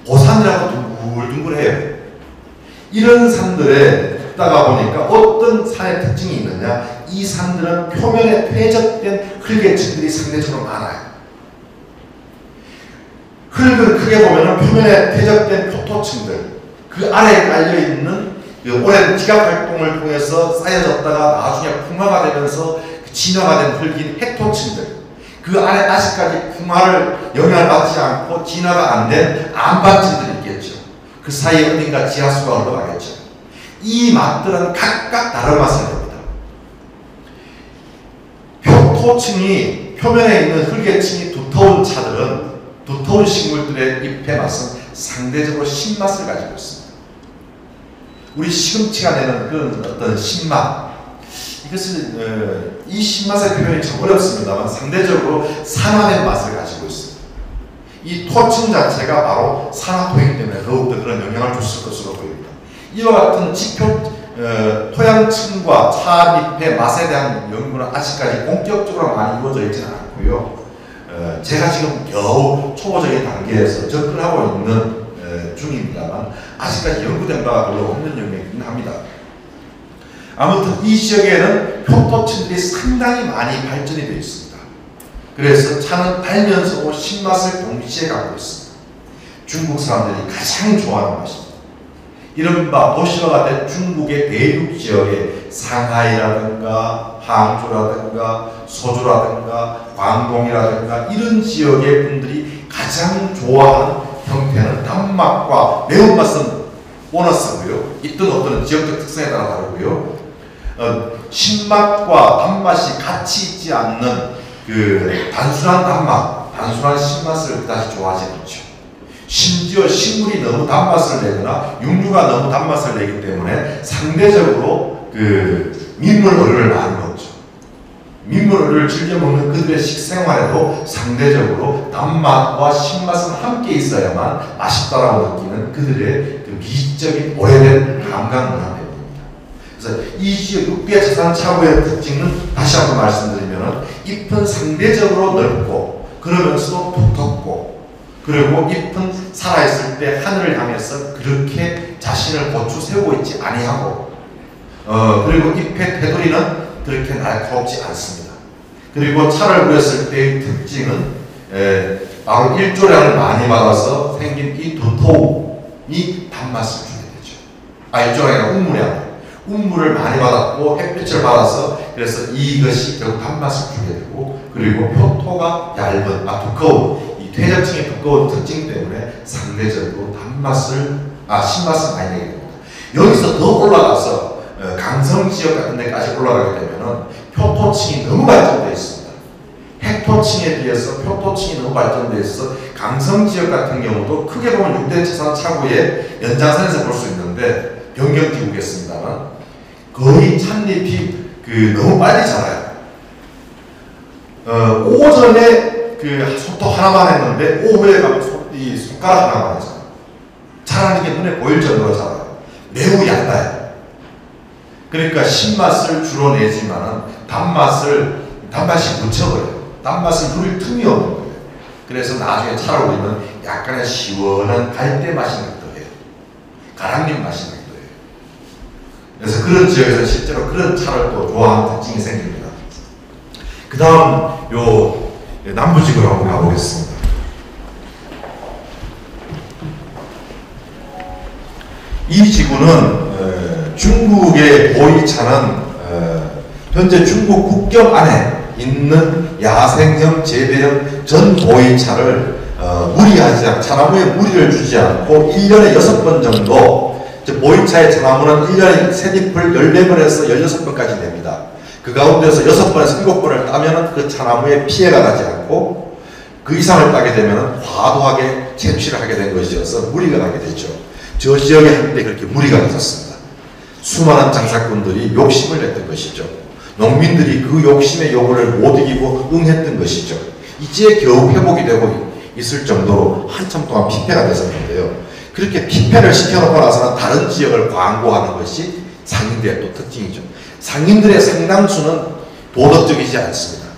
고산이라고 둥글둥글해요. 이런 산들에 있다가 보니까 어떤 산의 특징이 있느냐, 이 산들은 표면에 퇴적된 흙의층들이 상대적으로 많아요. 흙을 크게 보면 표면에 퇴적된 표토층들, 그 아래에 깔려있는 오랜 지각 활동을 통해서 쌓여졌다가 나중에 풍화가 되면서 진화가 된 흙인 핵토층들, 그 안에 아직까지 풍화를 영향을 받지 않고 진화가 안 된 안반층들이 있겠죠. 그 사이에 어딘가 지하수가 흘러가겠죠. 이 맛들은 각각 다른 맛을 냅니다. 표토층이 표면에 있는 흙의 층이 두터운 차들은 두터운 식물들의 잎의 맛은 상대적으로 신맛을 가지고 있습니다. 우리 시금치가 내는 그런 어떤 신맛, 이것을 이 신맛의 표현이 참 어렵습니다만 상대적으로 산화된 맛을 가지고 있습니다. 이 토층 자체가 바로 산화토이기 때문에 더욱더 그런 영향을 줬을 것으로 보입니다. 이와 같은 토양층과 차잎의 맛에 대한 연구는 아직까지 본격적으로 많이 이루어져 있지는 않고요. 제가 지금 겨우 초보적인 단계에서 접근하고 있는 중입니다만 아직까지 연구된 바가 별로 없는 영역이긴 합니다. 아무튼 이 지역에는 표토층들이 상당히 많이 발전이 되어 있습니다. 그래서 차는 달면서도 신맛을 동시에 갖고 있습니다. 중국 사람들이 가장 좋아하는 맛입니다. 이른바 도시화가 된 중국의 대륙 지역의 상하이라든가 항주라든가 소주라든가 광동이라든가 이런 지역의 분들이 가장 좋아하는 형태는 단맛과 매운맛은 보너스고요. 있던 어떤 지역적 특성에 따라 다르고요. 신맛과 단맛이 같이 있지 않는 그 단순한 단맛, 단순한 신맛을 그다지 좋아하지 않죠. 심지어 식물이 너무 단맛을 내거나 육류가 너무 단맛을 내기 때문에 상대적으로 그 민물어류를 많이 먹죠. 민물어류를 즐겨 먹는 그들의 식생활에도 상대적으로 단맛과 신맛은 함께 있어야만 맛있다라고 느끼는 그들의 그 미적인 오래된 감각 문화 때문입니다. 그래서 이 지역 육대 자산 차고의 특징은 다시 한번 말씀드리면 잎은 상대적으로 넓고 그러면서도 두텁고 그리고 잎은 살아있을 때 하늘을 향해서 그렇게 자신을 고추 세우고 있지 아니하고 그리고 잎의 테두리는 그렇게 날카롭지 않습니다. 그리고 차를 우렸을 때의 특징은 바로 일조량을 많이 받아서 생긴 이 두터움이 단맛을 주게 되죠. 일조량이 아니라 운무량. 운무를 많이 받았고 햇빛을 받아서 그래서 이것이 결국 단맛을 주게 되고 그리고 표토가 얇은, 두꺼운 퇴적층이 두꺼운 특징 때문에 상대적으로 신맛을 많이 내게 됩니다. 여기서 더 올라가서 강성 지역 같은 데까지 올라가게 되면 표토층이 너무 발전되어 있습니다. 핵토층에 비해서 표토층이 너무 발전되어 있어서 강성 지역 같은 경우도 크게 보면 6대 자산 차구의 연장선에서 볼 수 있는데 변경 띄우겠습니다만 거의 찻잎이 너무 빨리 자라요. 오전에 손톱 하나만 했는데 오후에 가면 이 손가락 하나만 해서 자라는 게 눈에 보일 정도로 자라요. 매우 얇아요. 그러니까 신맛을 주로 내지만은 단맛이 묻혀버려요. 단맛을 누릴 틈이 없는 거예요. 그래서 나중에 차를 우리는 약간의 시원한 갈대 맛이 나기도 해요. 가랑잎 맛이 나기도 해요. 그래서 그런 지역에서 실제로 그런 차를 또 좋아하는 특징이 생깁니다. 그 다음 남부지구로 한번 가보겠습니다. 이 지구는 중국의 보이차는 현재 중국 국경 안에 있는 야생형 재배형 전 보이차를 무리하지 않고 차나무에 무리를 주지 않고 1년에 6번 정도 보이차의 차나무는 1년에 새잎을 14번에서 16번까지 냅니다. 그 가운데서 6번에서 7번을 따면 그 차나무에 피해가 가지 않고 그 이상을 따게 되면 과도하게 채취를 하게 된 것이어서 무리가 가게 되죠. 저 지역에 한때 그렇게 무리가 있었습니다. 수많은 장사꾼들이 욕심을 냈던 것이죠. 농민들이 그 욕심의 요구를 못 이기고 응했던 것이죠. 이제 겨우 회복이 되고 있을 정도로 한참 동안 피폐가 됐었는데요. 그렇게 피폐를 시켜놓고 나서는 다른 지역을 광고하는 것이 상인들의 또 특징이죠. 상인들의 상당수는 도덕적이지 않습니다.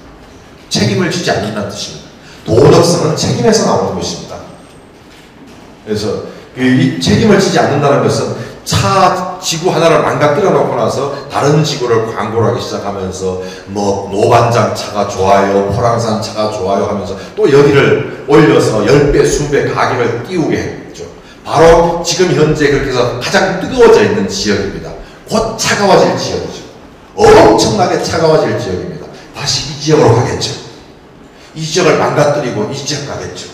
책임을 지지 않는다는 뜻입니다. 도덕성은 책임에서 나오는 것입니다. 그래서 이 책임을 지지 않는다는 것은 지구 하나를 망가뜨려 놓고 나서 다른 지구를 광고를 하기 시작하면서 노반장 차가 좋아요, 포랑산 차가 좋아요 하면서 또 여기를 올려서 10배, 수배 가격을 띄우게 했죠. 바로 지금 현재 그렇게 해서 가장 뜨거워져 있는 지역입니다. 곧 차가워질 지역이죠. 엄청나게 차가워질 지역입니다. 다시 이 지역으로 가겠죠. 이 지역을 망가뜨리고 이 지역 가겠죠.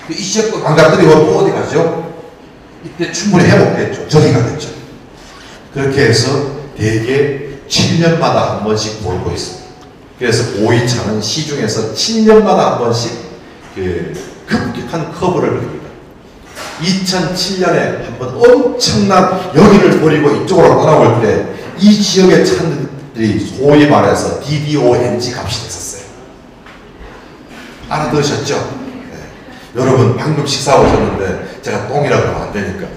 이 지역도 망가뜨리고 또 어디 가죠? 이때 충분히 회복됐죠. 저기 가겠죠. 그렇게 해서 대개 7년마다 한 번씩 돌고 있습니다. 그래서 보이차는 시중에서 7년마다 한 번씩 급격한 커브를 그립니다. 2007년에 한 번 엄청난 여기를 버리고 이쪽으로 떠나올 때 이 지역의 차들이 소위 말해서 DDONG 값이 됐었어요. 알아들으셨죠? 네. 여러분 방금 식사 오셨는데 제가 똥이라고 하면 안 되니까.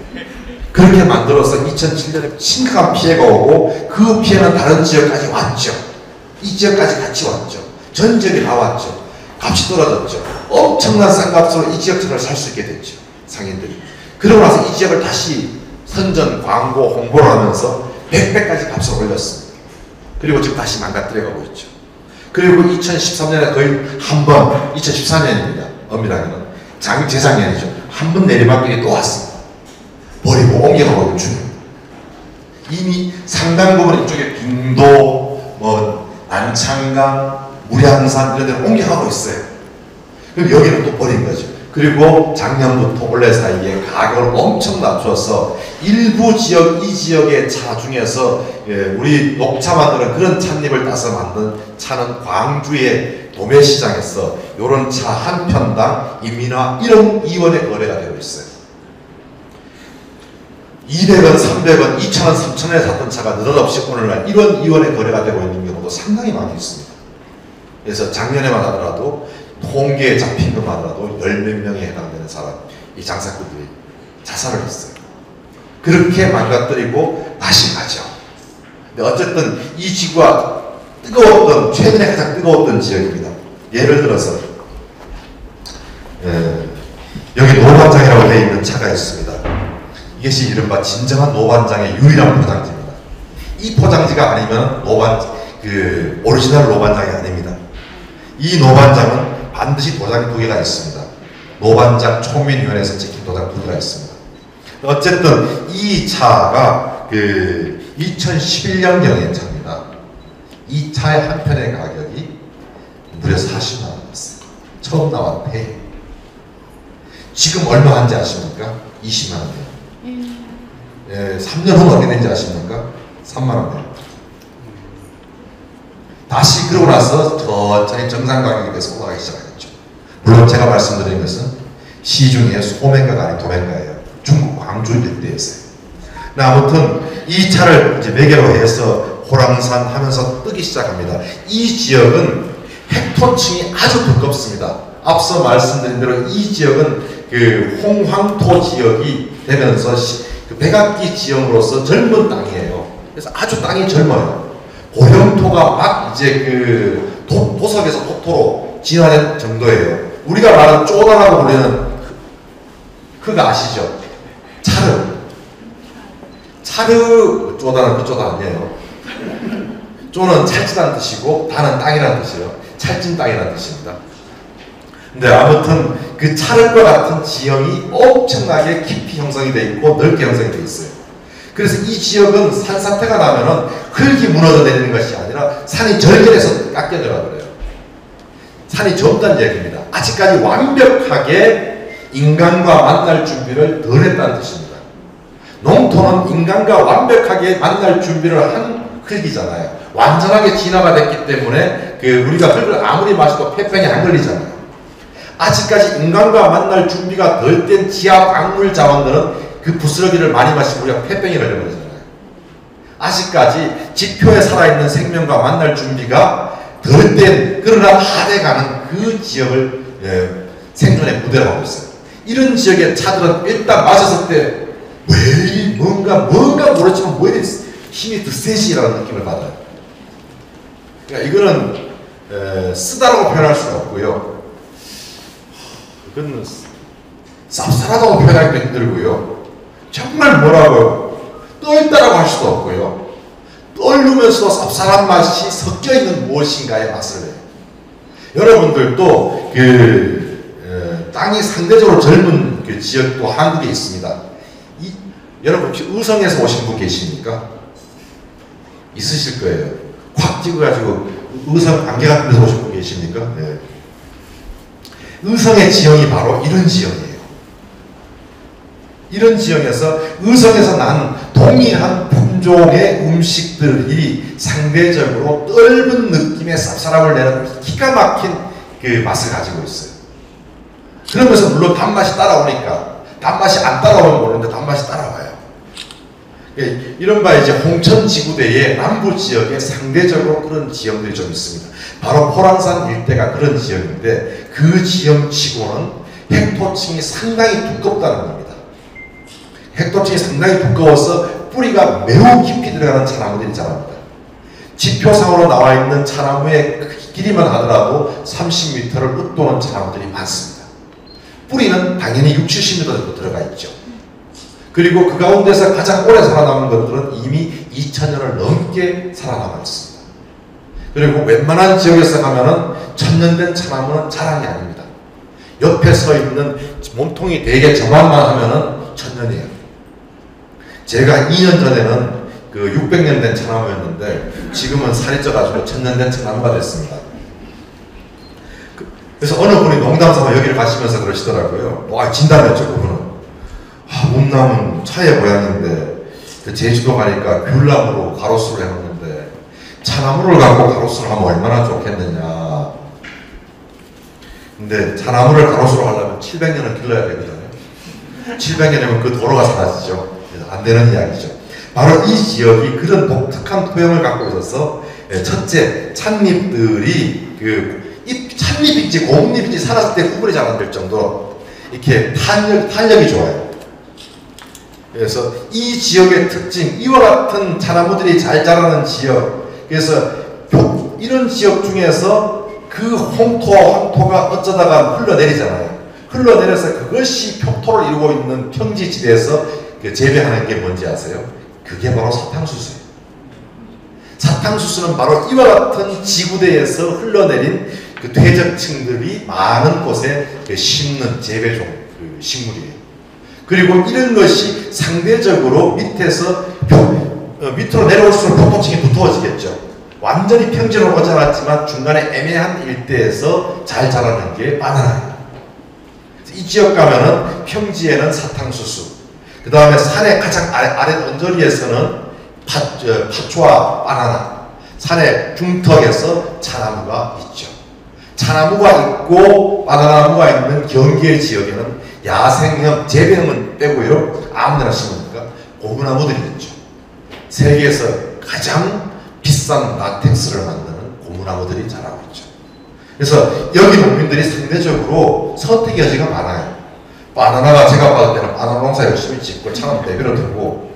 그렇게 만들어서 2007년에 심각한 피해가 오고 그 피해는 다른 지역까지 왔죠. 이 지역까지 같이 왔죠. 전 지역이 다 왔죠. 값이 떨어졌죠. 엄청난 싼 값으로 이 지역차를 살 수 있게 됐죠. 상인들이. 그러고 나서 이 지역을 다시 선전, 광고, 홍보를 하면서 100배까지 값을 올렸습니다. 그리고 지금 다시 망가뜨려가고 있죠. 그리고 2013년에 거의 한 번, 2014년입니다. 엄밀하게는. 재작년이죠. 한 번 내리막길이 또 왔습니다. 버리고 옮겨가고 있는 중입니다. 이미 상당 부분 이쪽에 빙도, 난창강, 무량산 이런 데로 옮겨가고 있어요. 그럼 여기는 또 버린 거죠. 그리고 작년부터 올해 사이에 가격을 엄청 낮춰서 일부 지역, 이 지역의 차 중에서 우리 녹차 만드는 그런 찻잎을 따서 만든 차는 광주의 도매시장에서 이런 차 한 편당 인민화 1억 2원에 거래가 되고 있어요. 200원, 300원, 2,000원, 3,000원에 샀던 차가 느닷없이 오늘날 1원, 2원에 거래가 되고 있는 경우도 상당히 많이 있습니다. 그래서 작년에만 하더라도 통계에 잡힌 것만 하더라도 10몇 명에 해당되는 사람, 이 장사꾼들이 자살을 했어요. 그렇게 망가뜨리고 다시 가죠. 근데 어쨌든 이 지구가 뜨거웠던, 최근에 가장 뜨거웠던 지역입니다. 예를 들어서 여기 노반장이라고 되어 있는 차가 있습니다. 이것이 이른바 진정한 노반장의 유일한 포장지입니다. 이 포장지가 아니면 오리지널 노반장이 아닙니다. 이 노반장은 반드시 도장 2개가 있습니다. 노반장 총민위원회에서 찍힌 도장 2개가 있습니다. 어쨌든 이 차가 2011년경의 차입니다. 이 차의 한 편의 가격이 무려 40만 원이었어요. 처음 나왔을 때. 지금 얼마 한지 아십니까? 20만 원이에요. 3년 후는 어떻게 되는지 아십니까? 3만 원이에요. 다시 그러고 나서 천천히 정상 가격에 대해서 올라가기 시작하겠죠. 물론 제가 말씀드린 것은 시중에 소매가가 아닌 도매가예요. 중국 광주 일대에서요. 아무튼 이 차를 이제 매개로 해서 호랑산 하면서 뜨기 시작합니다. 이 지역은 헥토층이 아주 두껍습니다. 앞서 말씀드린 대로 이 지역은 홍황토 지역이 되면서 백악기 지형으로서 젊은 땅이에요. 그래서 아주 땅이 젊어요. 고령토가 막 이제 도석에서 토토로 진화된 정도예요. 우리가 말하는 쪼다라고 부르는 그거 아시죠? 차르 쪼다는 그 쪼다 아니에요. 쪼는 찰진다는 뜻이고 다는 땅이라는 뜻이에요. 찰진 땅이라는 뜻입니다. 근데 아무튼 그 차르과 같은 지형이 엄청나게 깊이 형성이 되어 있고 넓게 형성이 되어 있어요. 그래서 이 지역은 산사태가 나면은 흙이 무너져 내리는 것이 아니라 산이 절절해서 깎여져라 그래요. 산이 젊다는 얘기입니다. 아직까지 완벽하게 인간과 만날 준비를 덜 했다는 뜻입니다. 농토는 인간과 완벽하게 만날 준비를 한 흙이잖아요. 완전하게 진화가 됐기 때문에 우리가 흙을 아무리 마셔도 폐병이 안 걸리잖아요. 아직까지 인간과 만날 준비가 덜 된 지하 광물 자원들은 그 부스러기를 많이 마시고 우리가 폐병이 걸려버리잖아요. 아직까지 지표에 살아있는 생명과 만날 준비가 덜 된 그러나 다 돼가는 그 지역을 생존의 무대로 하고 있어요. 이런 지역의 차들은 일단 마셨을 때 왜 뭔가 모르지만 뭐 이리 힘이 더 세지라는 느낌을 받아요. 그러니까 이거는 쓰다라고 표현할 수가 없고요. 이건 쌉쌀하다고 표현하기도 힘들고요. 정말 뭐라고요? 떠있다라고 할 수도 없고요. 떨르면서도 쌉쌀한 맛이 섞여있는 무엇인가의 맛을 내요. 여러분들도 땅이 상대적으로 젊은 지역도 한국에 있습니다. 여러분 혹시 의성에서 오신 분 계십니까? 있으실 거예요. 콱 찍어가지고 의성 안개 같은 데서 오신 분 계십니까? 네. 의성의 지형이 바로 이런 지형이에요. 이런 지형에서 의성에서 난 동일한 품종의 음식들이 상대적으로 떫은 느낌의 쌉쌀함을 내는 기가 막힌 그 맛을 가지고 있어요. 그러면서 물론 단맛이 따라오니까 단맛이 안 따라오면 모르는데 단맛이 따라와요. 이른바 이제 홍천지구대의 남부 지역에 상대적으로 그런 지형들이 좀 있습니다. 바로 포랑산 일대가 그런 지역인데 그 지형치고는 헥토층이 상당히 두껍다는 겁니다. 헥토층이 상당히 두꺼워서 뿌리가 매우 깊이 들어가는 차나무들이 자랍니다. 지표상으로 나와 있는 차나무의 길이만 하더라도 30m를 웃도는 차나무들이 많습니다. 뿌리는 당연히 60, 70m 정도 들어가 있죠. 그리고 그 가운데서 가장 오래 살아남은 것들은 이미 2000년을 넘게 살아남아 있습니다. 그리고 웬만한 지역에서 가면은 천년된 차나무는 자랑이 아닙니다. 옆에 서 있는 몸통이 되게 저만만 하면은 천년이에요. 제가 2년 전에는 그 600년 된 차나무였는데 지금은 살이 쪄가지고 천년 된 차나무가 됐습니다. 그래서 어느 분이 농담삼아 여기를 가시면서 그러시더라고요. 와, 진담했죠, 그분은. 문남은 차의 고향인데 그 제주도 가니까 귤나무로 가로수를 해놓는데 차나무를 갖고 가로수를 하면 얼마나 좋겠느냐. 근데 차나무를 가로수로 하려면 700년을 길러야 되거든요. 700년이면 그 도로가 사라지죠. 그래서 안 되는 이야기죠. 바로 이 지역이 그런 독특한 토양을 갖고 있어서 첫째, 찻잎들이 찻잎인지 고뭇잎인지 살았을 때 구분이 잘 안 될 정도로 이렇게 탄력이 좋아요. 그래서 이 지역의 특징, 이와 같은 차나무들이 잘 자라는 지역, 그래서 이런 지역 중에서 그 홍토가 어쩌다가 흘러내리잖아요. 흘러내려서 그것이 표토를 이루고 있는 평지지대에서 재배하는 게 뭔지 아세요? 그게 바로 사탕수수예요. 사탕수수는 바로 이와 같은 지구대에서 흘러내린 그 퇴적층들이 많은 곳에 심는 재배종 식물이에요. 그리고 이런 것이 상대적으로 밑에서 밑으로 내려올수록 표토층이 두터워지겠죠. 완전히 평지로 오지 않았지만 중간에 애매한 일대에서 잘 자라는 게 바나나예요. 이 지역 가면은 평지에는 사탕수수, 그 다음에 산의 가장 아래 언저리에서는 팥초와 바나나, 산의 중턱에서 차나무가 있죠. 차나무가 있고 바나나무가 있는 경계 지역에는 야생형, 재배형은 빼고요, 아무데나 심으니까 고무나무들이 있죠. 세계에서 가장 비싼 라텍스를 만드는 고무나무들이 자라고 있죠. 그래서 여기 농민들이 상대적으로 선택의 여지가 많아요. 바나나가 제가 받을 때는 바나나 농사 열심히 짓고 차는 내비로 들고,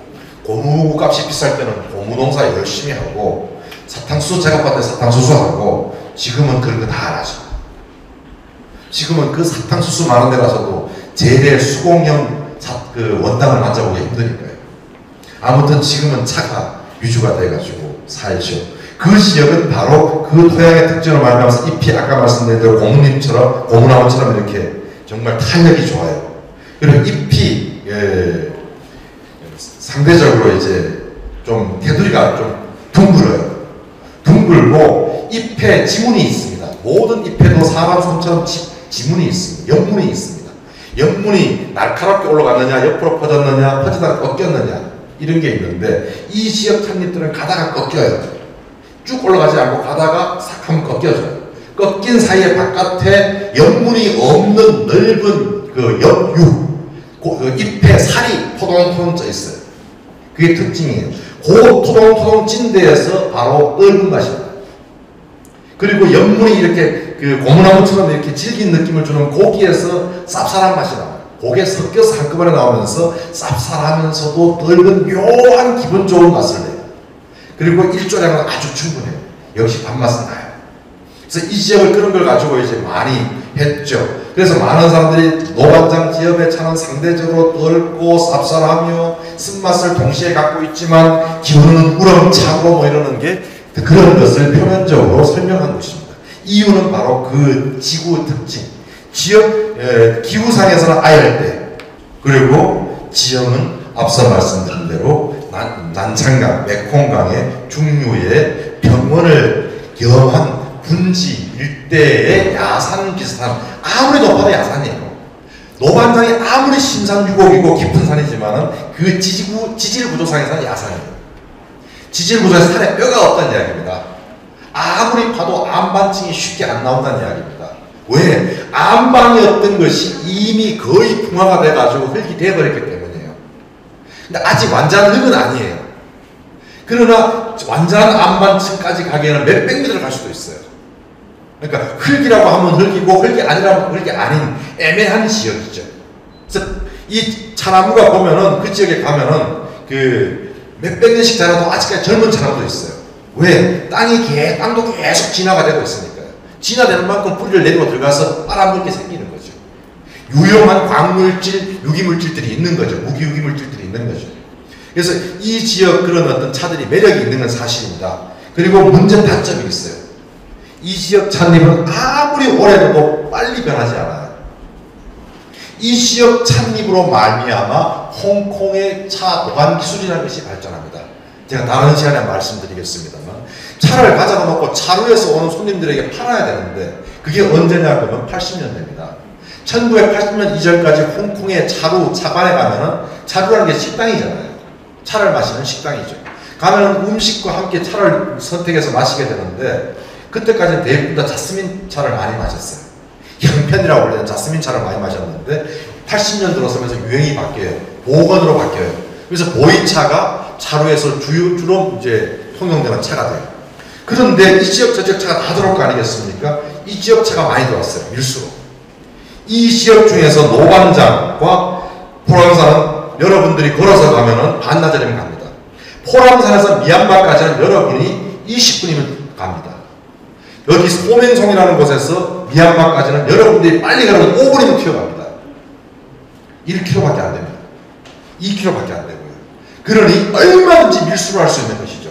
고무 값이 비쌀 때는 고무 농사 열심히 하고, 사탕수수 제가 받을 때 사탕수수 하고, 지금은 그런 거 다 안 하죠. 지금은 그 사탕수수 많은 데 가서도 재래 수공형 원당을 만져보기 힘드니까요. 아무튼 지금은 차가 위주가 돼가지고 살죠. 그 지역은 바로 그 토양의 특징을 말하면서 잎이 아까 말씀드린 대로 고무잎처럼, 고무나무처럼 이렇게 정말 탄력이 좋아요. 그리고 잎이 상대적으로 이제 좀 테두리가 좀 둥글어요. 둥글고 잎에 지문이 있습니다. 모든 잎에도 사람 손처럼 지문이 있습니다. 연문이 있습니다. 연문이 날카롭게 올라갔느냐, 옆으로 퍼졌느냐, 퍼지다가 꺾였느냐, 이런 게 있는데, 이 지역 찻잎들은 가다가 꺾여요. 쭉 올라가지 않고 가다가 싹 하면 꺾여져요. 꺾인 사이에 바깥에 연문이 없는 넓은 그 잎에 살이 포동포동 쪄 있어요. 그게 특징이에요. 그 토동토동 찐 데에서 바로 넓은 맛입니다. 그리고 연문이 이렇게 그 고무나무처럼 이렇게 질긴 느낌을 주는 고기에서 쌉쌀한 맛이 나와요. 고기에 섞여서 한꺼번에 나오면서 쌉쌀하면서도 넓은 묘한 기분 좋은 맛을 내요. 그리고 일조량은 아주 충분해요. 역시 밥맛은 나요. 그래서 이 지역을 그런 걸 가지고 이제 많이 했죠. 그래서 많은 사람들이 노반장 지역의 차는 상대적으로 넓고 쌉쌀하며 쓴맛을 동시에 갖고 있지만 기후는 우렁차고 뭐 이러는 게 그런 것을 표면적으로 설명한 것입니다. 이유는 바로 그 지구 특징, 지역 기후상에서는 아열대, 그리고 지형은 앞서 말씀드린 대로 난창강, 메콩강의 중류의 병원을 겸한 분지 일대의 야산 비슷한, 아무리 높아도 야산이에요. 노반장이 아무리 신산유곡이고 깊은 산이지만은 그 지질 구조상에서는 야산이에요. 지질 구조에서 산에 뼈가 없다는 이야기입니다. 아무리 파도 안반층이 쉽게 안 나온다는 이야기입니다. 왜? 안방이었던 것이 이미 거의 풍화가 돼가지고 흙이 돼버렸기 때문이에요. 근데 아직 완전한 흙은 아니에요. 그러나 완전한 안반층까지 가기에는 몇백 미터를 갈 수도 있어요. 그러니까 흙이라고 하면 흙이고 흙이 아니라고 하면 흙이 아닌 애매한 지역이죠. 그래서 이 차나무가 보면은 그 지역에 가면은 그 몇백 년씩 자라도 아직까지 젊은 차나무도 있어요. 왜? 땅도 계속 진화가 되고 있으니까요. 진화되는 만큼 뿌리를 내리고 들어가서 빨아먹게 생기는 거죠. 유용한 광물질, 유기물질들이 있는 거죠. 무기유기물질들이 있는 거죠. 그래서 이 지역 그런 어떤 차들이 매력이 있는 건 사실입니다. 그리고 문제 단점이 있어요. 이 지역 찻잎은 아무리 오래 둬도 빨리 변하지 않아요. 이 지역 찻잎으로 말미암아 홍콩의 차 보관 기술이라는 것이 발전합니다. 제가 다른 시간에 말씀드리겠습니다만, 차를 가져다 놓고 차로에서 오는 손님들에게 팔아야 되는데 그게 언제냐 그러면 80년대입니다. 1980년 이전까지 홍콩의 차관에 가면은 차루라는 게 식당이잖아요. 차를 마시는 식당이죠. 가면 음식과 함께 차를 선택해서 마시게 되는데, 그때까지는 대부분 다 자스민 차를 많이 마셨어요. 향편이라고 불리는 자스민 차를 많이 마셨는데 80년 들어서면서 유행이 바뀌어요. 보건으로 바뀌어요. 그래서 보이차가 차루에서 주로 이제 통용되는 차가 돼요. 그런데 이 지역 저 지역 차가 다 들어올 거 아니겠습니까? 이 지역 차가 많이 들어왔어요. 밀수로. 이 지역 중에서 노반장과 포랑산은 여러분들이 걸어서 가면은 반나절이면 갑니다. 포랑산에서 미얀마까지는 여러분이 20분이면 갑니다. 여기 소맹송이라는 곳에서 미얀마까지는 여러분들이 빨리 가면 5분이면 튀어갑니다. 1km밖에 안 됩니다. 2km밖에 안 되고요. 그러니 얼마든지 밀수를 할 수 있는 것이죠.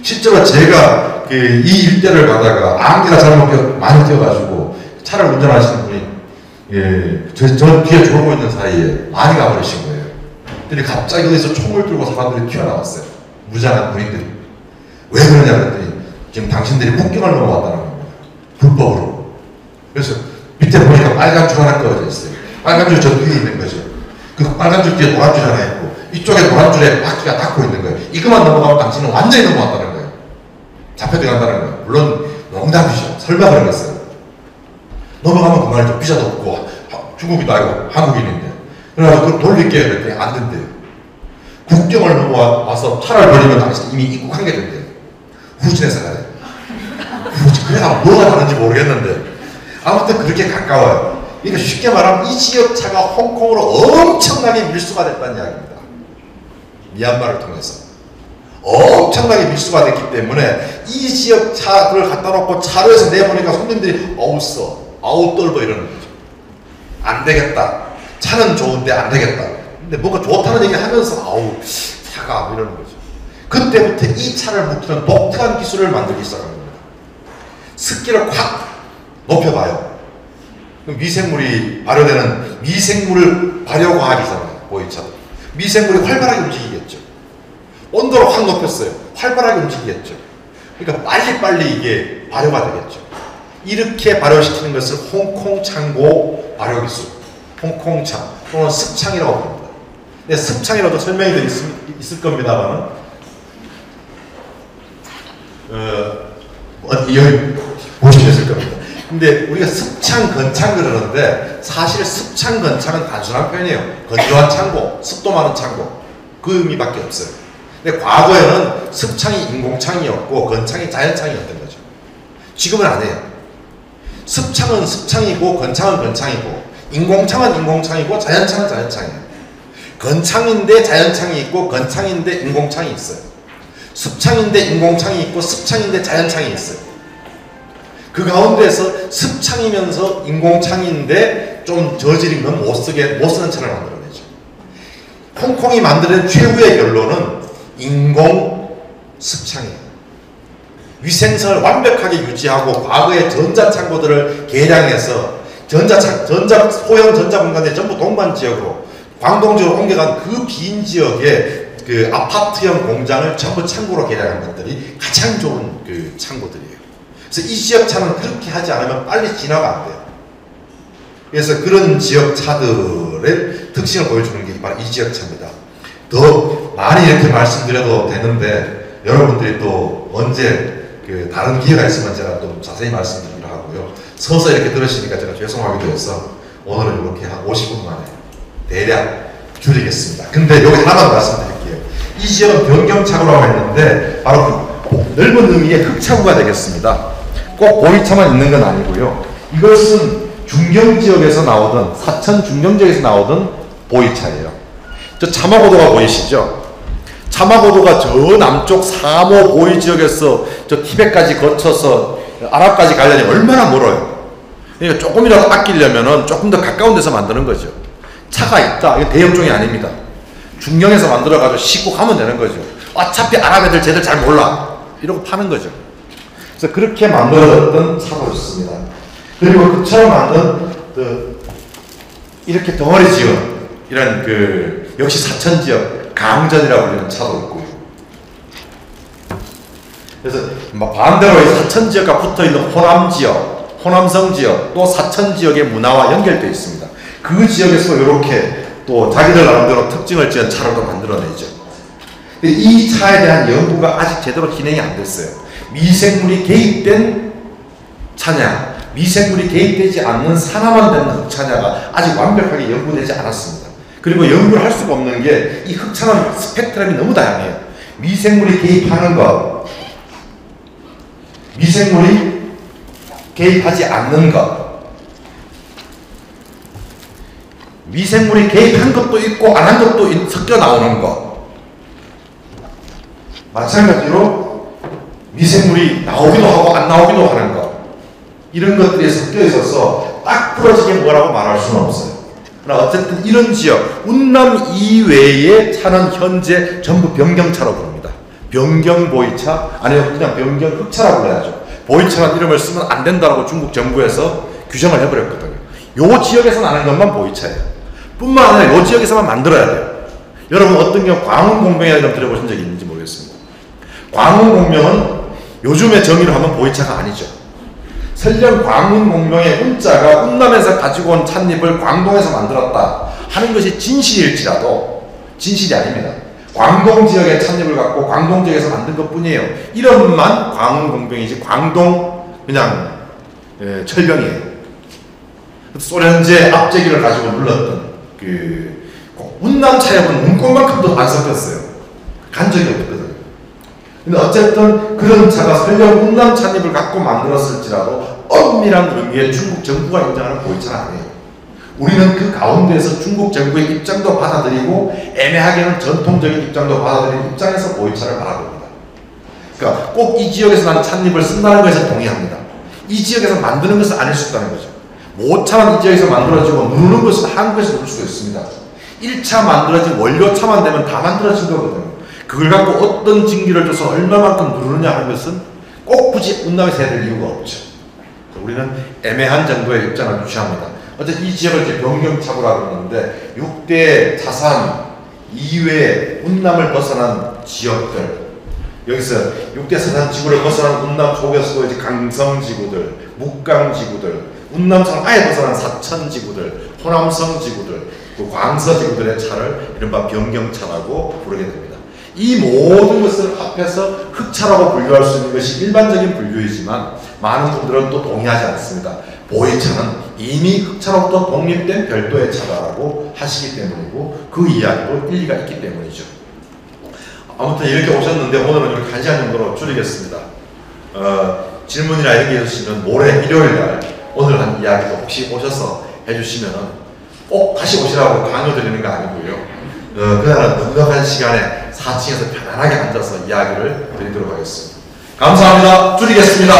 실제로 제가 이 일대를 가다가 안개가 잘못 많이 튀어가지고 차를 운전하시는 분이 저 뒤에 졸고 있는 사이에 많이 가버리신 거예요. 근데 갑자기 어디서 총을 들고 사람들이 튀어나왔어요. 무장한 군인들이. 왜 그러냐 그랬더니 지금 당신들이 국경을 넘어왔다는 겁니다. 불법으로. 그래서 밑에 보니까 빨간 줄 하나 꺼져 있어요. 빨간 줄 저 뒤에 있는 거죠. 그 빨간 줄 뒤에 노란 줄 하나 있고 이쪽에 노란 줄에 바퀴가 닿고 있는 거예요. 이것만 넘어가면 당신은 완전히 넘어왔다는 거예요. 잡혀 들어간다는 거예요. 물론 농담이죠. 설마 그러겠어요. 넘어가면 그만이죠. 비자도 없고 중국인도 아니고 한국인인데. 그래서 그걸 돌릴게요. 그랬더니 안 된대요. 국경을 넘어와서 차를 벌리면 당신 이미 입국한 게 된대요. 후진해서 가야 돼요. 그래서 뭐가 다른지 모르겠는데 아무튼 그렇게 가까워요. 그러니까 쉽게 말하면 이 지역 차가 홍콩으로 엄청나게 밀수가 됐다는 이야기입니다. 미얀마를 통해서 엄청나게 밀수가 됐기 때문에 이 지역 차를 갖다 놓고 차로에서 내보니까 손님들이 어우 써, 아우 떨고 이러는 거죠. 안 되겠다. 차는 좋은데 안 되겠다. 근데 뭔가 좋다는 얘기 하면서 아우 차가 이러는 거죠. 그때부터 이 차를 묵히는 독특한 기술을 만들기 시작한 겁니다. 습기를 확 높여봐요. 미생물이 발효되는 미생물 발효과학이잖아요. 보이차도. 미생물이 활발하게 움직이겠죠. 온도를 확 높였어요. 활발하게 움직이겠죠. 그러니까 빨리빨리 이게 발효가 되겠죠. 이렇게 발효시키는 것을 홍콩 창고 발효 기술, 홍콩창 또는 습창이라고 합니다. 네, 습창이라도 설명이 있을 겁니다만은 여기 보시면 겁니다. 근데 우리가 습창, 건창 그러는데 사실 습창, 건창은 단순한 표현이에요. 건조한 창고, 습도 많은 창고 그 의미밖에 없어요. 근데 과거에는 습창이 인공창이었고 건창이 자연창이었던 거죠. 지금은 아니에요. 습창은 습창이고 건창은 건창이고 인공창은 인공창이고 자연창은 자연창이에요. 건창인데 자연창이 있고 건창인데 인공창이 있어요. 습창인데 인공창이 있고 습창인데 자연창이 있어요. 그 가운데서 습창이면서 인공창인데 좀 저지른 건 못 쓰는 차를 만들어내죠. 홍콩이 만드는 최후의 결론은 인공 습창이에요. 위생성을 완벽하게 유지하고 과거의 전자창고들을 개량해서 소형 전자공단에 전부 동반 지역으로 광동지역으로 옮겨간 그 빈 지역에 그 아파트형 공장을 전부 창고로 개량한 것들이 가장 좋은 그 창고들이에요. 그래서 이 지역 차는 그렇게 하지 않으면 빨리 진화가 안 돼요. 그래서 그런 지역 차들의 특징을 보여주는 게 바로 이 지역 차입니다. 더 많이 이렇게 말씀드려도 되는데 여러분들이 또 언제 그 다른 기회가 있으면 제가 또 자세히 말씀드리기로 하고요. 서서 이렇게 들으시니까 제가 죄송하기도 해서 오늘은 이렇게 한 50분 만에 대략 줄이겠습니다. 근데 여기 하나만 말씀드릴게요. 이 지역은 변경차고라고 했는데 바로 넓은 의미의 흑차고가 되겠습니다. 꼭 보이차만 있는 건 아니고요. 이것은 중경지역에서 나오던 사천 중경지역에서 나오던 보이차예요. 저 차마고도가 보이시죠? 차마고도가 저 남쪽 사모 보이 지역에서 저 티벳까지 거쳐서 아랍까지 가려니 얼마나 멀어요. 그러니까 조금이라도 아끼려면은 조금 더 가까운 데서 만드는 거죠. 차가 있다. 이거 대역종이 아닙니다. 중경에서 만들어가지고 싣고 가면 되는 거죠. 어차피 아랍 애들 쟤들 잘 몰라. 이러고 파는 거죠. 그래서 그렇게 만들어졌던 차도였습니다. 그리고 그처럼 만든 이렇게 덩어리 지은 이런 역시 사천지역 강전이라고 불리는 차도 있고요. 그래서 반대로 이 사천지역과 붙어있는 호남지역, 호남성지역, 또 사천지역의 문화와 연결되어 있습니다. 그 지역에서 이렇게 또 자기들 나름대로 특징을 지은 차를 또 만들어내죠. 이 차에 대한 연구가 아직 제대로 진행이 안 됐어요. 미생물이 개입된 차냐, 미생물이 개입되지 않는 산화만 된 흑차냐가 아직 완벽하게 연구되지 않았습니다. 그리고 연구를 할 수가 없는 게 이 흑차는 스펙트럼이 너무 다양해요. 미생물이 개입하는 것, 미생물이 개입하지 않는 것, 미생물이 개입한 것도 있고 안 한 것도 섞여 나오는 것, 마찬가지로 미생물이 나오기도 하고 안 나오기도 하는 것, 이런 것들이 섞여 있어서 딱 부러지게 뭐라고 말할 수는 없어요. 그러나 어쨌든 이런 지역, 운남 이외의 차는 현재 전부 변경차로 부릅니다. 변경 보이차, 아니면 그냥 변경 흑차라고 그래야죠. 보이차라는 이름을 쓰면 안 된다고 중국 정부에서 규정을 해버렸거든요. 요 지역에서 나는 것만 보이차예요. 뿐만 아니라 요 지역에서만 만들어야 돼요. 여러분 어떤 경우 광운공명이라는 이름 들어보신 적이 있는지 모르겠습니다. 광운공명은 요즘의 정의로 하면 보이차가 아니죠. 설령 광운공명의 운자가 운남에서 가지고 온 찻잎을 광동에서 만들었다 하는 것이 진실일지라도 진실이 아닙니다. 광동 지역의 찻잎을 갖고 광동 지역에서 만든 것 뿐이에요. 이름만 광운공병이지 광동 그냥 철병이에요. 소련제 앞제기를 가지고 눌렀던 운남 차협은 눈꽃만큼도 안 섞였어요. 간 적이 없거든요. 근데 어쨌든 그런 차가 설령 운남 찻잎을 갖고 만들었을지라도 엄밀한 의미의 중국 정부가 인정하는 보이차는 아니에요. 우리는 그 가운데에서 중국 정부의 입장도 받아들이고 애매하게는 전통적인 입장도 받아들이는 입장에서 보이차를 바라봅니다. 그러니까 꼭 이 지역에서 난 찻잎을 쓴다는 것에 동의합니다. 이 지역에서 만드는 것은 아닐 수 있다는 거죠. 모차는 이 지역에서 만들어지고 누르는 것은 한국에서 누를 수도 있습니다. 1차 만들어진 원료차만 되면 다 만들어진 거거든요. 그걸 갖고 어떤 징기를 줘서 얼마만큼 누르느냐 하는 것은 꼭 굳이 운남에서 해야 될 이유가 없죠. 우리는 애매한 정도의 입장을 취합니다. 어쨌든 이 지역을 이제 변경차구라고 그러는데 6대 자산 이외에 운남을 벗어난 지역들, 여기서 6대 자산 지구를 벗어난 운남 속에서도 이제 강성지구들, 묵강지구들, 운남성 아예 벗어난 사천지구들, 호남성지구들, 그 광서지구들의 차를 이른바 변경차라고 부르게 됩니다. 이 모든 것을 합해서 흑차라고 분류할 수 있는 것이 일반적인 분류이지만 많은 분들은 또 동의하지 않습니다. 보이차는 이미 흑차로부터 독립된 별도의 차라고 하시기 때문이고 그 이야기도 일리가 있기 때문이죠. 아무튼 이렇게 오셨는데 오늘은 이렇게 1시간 정도로 줄이겠습니다. 질문이나 이런 게 있으시면 모레 일요일날 오늘 한 이야기도 혹시 오셔서 해주시면 꼭 다시 오시라고 강요드리는 거 아니고요. 그날은 넉넉한 시간에 4층에서 편안하게 앉아서 이야기를 드리도록 하겠습니다. 감사합니다. 줄이겠습니다.